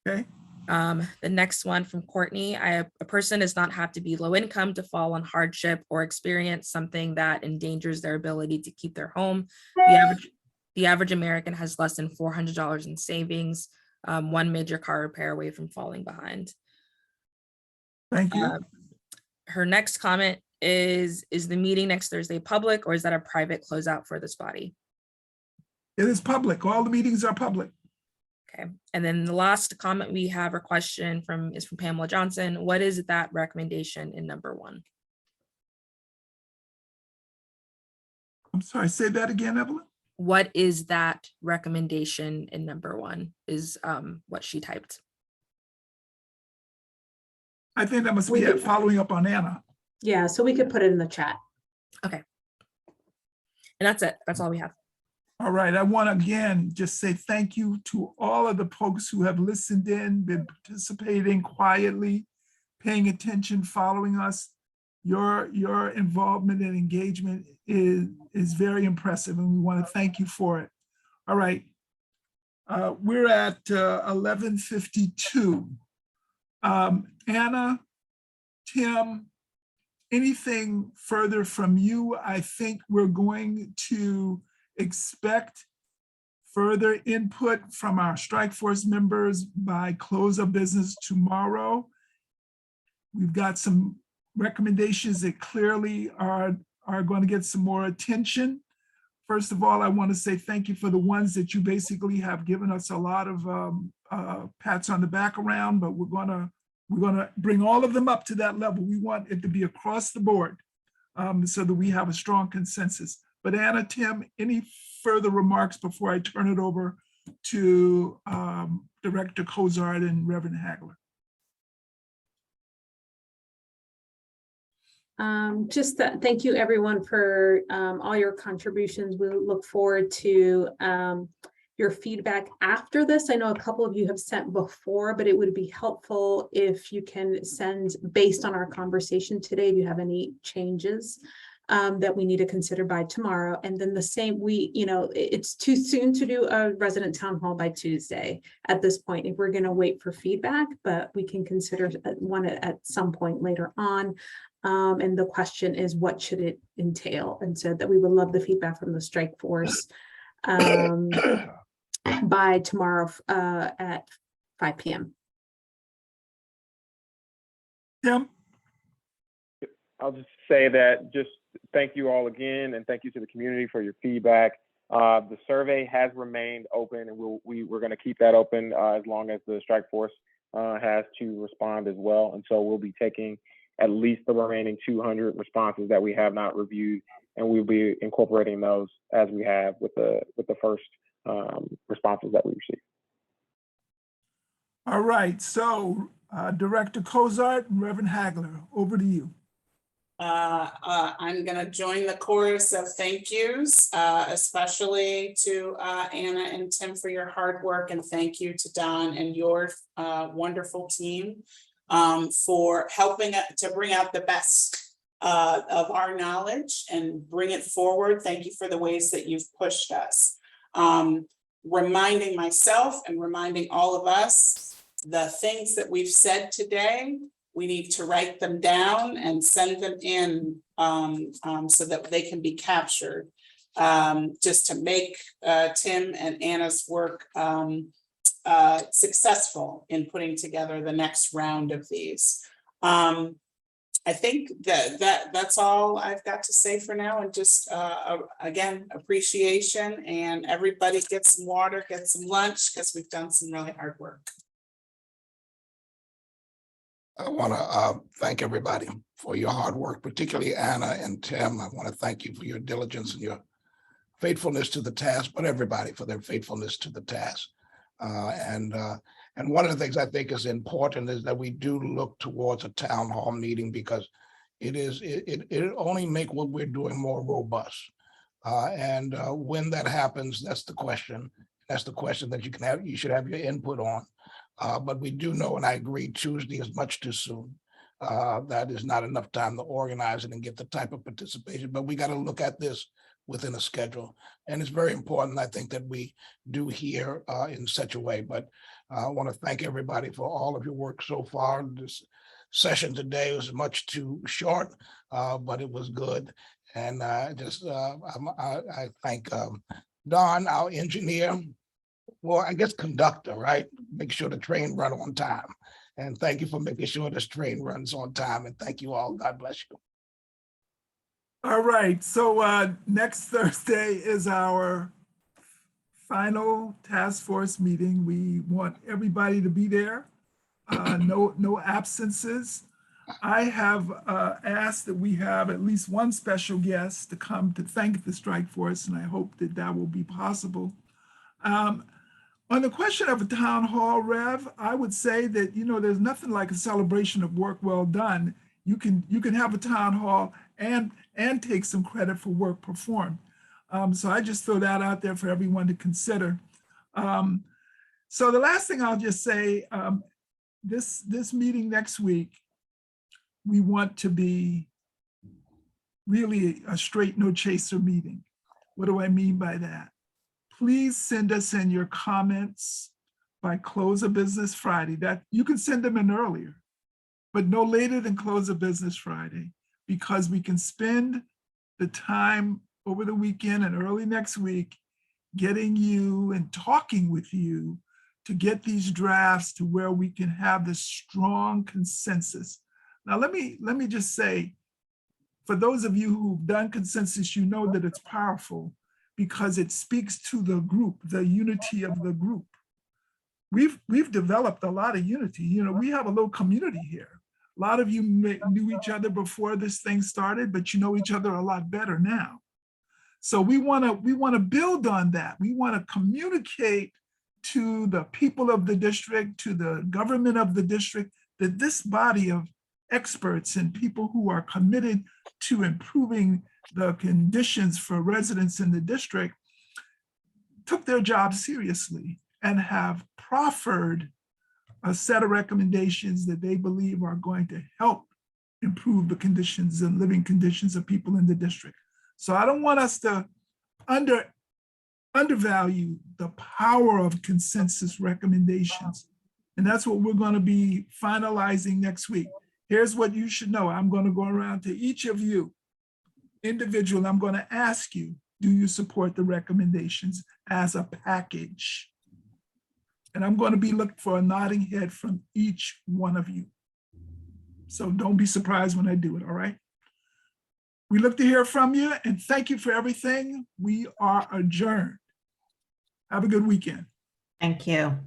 Okay. The next one from Courtney, a person does not have to be low income to fall on hardship or experience something that endangers their ability to keep their home. The average American has less than $400 in savings, one major car repair away from falling behind. Thank you. Her next comment is the meeting next Thursday public, or is that a private closeout for this body? It is public. All the meetings are public. Okay, and then the last comment we have or question is from Pamela Johnson. What is that recommendation in number 1? I'm sorry, say that again, Evelyn. What is that recommendation in number 1 is what she typed. I think that must be following up on Anna. Yeah, so we could put it in the chat. Okay. And that's it. That's all we have. All right, I want to again just say thank you to all of the folks who have listened in, been participating quietly, paying attention, following us. Your involvement and engagement is very impressive, and we want to thank you for it. All right, we're at 11:52. Anna, Tim, anything further from you? I think we're going to expect further input from our strike force members by close of business tomorrow. We've got some recommendations that clearly are going to get some more attention. First of all, I want to say thank you for the ones that you basically have given us a lot of pats on the back around, but we're gonna bring all of them up to that level. We want it to be across the board so that we have a strong consensus. But Anna, Tim, any further remarks before I turn it over to Director Cozart and Reverend Hagler? Just thank you everyone for all your contributions. We look forward to your feedback after this. I know a couple of you have sent before, but it would be helpful if you can send, based on our conversation today, if you have any changes that we need to consider by tomorrow. And then the same, it's too soon to do a resident town hall by Tuesday at this point, if we're going to wait for feedback, but we can consider one at some point later on. And the question is, what should it entail? And so that we would love the feedback from the strike force by tomorrow at 5 p.m. Tim? I'll just say that thank you all again, and thank you to the community for your feedback. The survey has remained open, and we're going to keep that open as long as the strike force has to respond as well. And so we'll be taking at least the remaining 200 responses that we have not reviewed, and we'll be incorporating those as we have with the first responses that we received. All right, so Director Cozart and Reverend Hagler, over to you. I'm gonna join the chorus of thank yous, especially to Anna and Tim for your hard work, and thank you to Don and your wonderful team for helping to bring out the best of our knowledge and bring it forward. Thank you for the ways that you've pushed us. Reminding myself and reminding all of us, the things that we've said today, we need to write them down and send them in so that they can be captured, just to make Tim and Anna's work successful in putting together the next round of these. I think that's all I've got to say for now, and just again, appreciation, and everybody get some water, get some lunch, because we've done some really hard work. I want to thank everybody for your hard work, particularly Anna and Tim. I want to thank you for your diligence and your faithfulness to the task, but everybody for their faithfulness to the task. And one of the things I think is important is that we do look towards a town hall meeting, because it only make what we're doing more robust. And when that happens, that's the question. That's the question that you should have your input on. But we do know, and I agree, Tuesday is much too soon. That is not enough time to organize it and get the type of participation, but we got to look at this within a schedule. And it's very important, I think, that we do here in such a way. But I want to thank everybody for all of your work so far. This session today was much too short, but it was good. And I thank Don, our engineer. Well, I guess conductor, right? Make sure the train run on time. And thank you for making sure this train runs on time. And thank you all. God bless you. All right, so next Thursday is our final task force meeting. We want everybody to be there. No absences. I have asked that we have at least one special guest to come to thank the strike force, and I hope that that will be possible. On the question of a town hall, Rev, I would say that, there's nothing like a celebration of work well done. You can have a town hall and take some credit for work performed. So I just throw that out there for everyone to consider. So the last thing I'll just say, this meeting next week, we want to be really a straight no chaser meeting. What do I mean by that? Please send us in your comments by close of business Friday. That you can send them in earlier, but no later than close of business Friday, because we can spend the time over the weekend and early next week getting you and talking with you to get these drafts to where we can have this strong consensus. Now, let me just say, for those of you who've done consensus, you know that it's powerful, because it speaks to the group, the unity of the group. We've developed a lot of unity. We have a little community here. A lot of you knew each other before this thing started, but you know each other a lot better now. So we want to build on that. We want to communicate to the people of the district, to the government of the district, that this body of experts and people who are committed to improving the conditions for residents in the district took their job seriously and have proffered a set of recommendations that they believe are going to help improve the conditions and living conditions of people in the district. So I don't want us to undervalue the power of consensus recommendations. And that's what we're going to be finalizing next week. Here's what you should know. I'm going to go around to each of you individually. I'm going to ask you, do you support the recommendations as a package? And I'm going to be looking for a nodding head from each one of you. So don't be surprised when I do it, all right? We look to hear from you, and thank you for everything. We are adjourned. Have a good weekend. Thank you.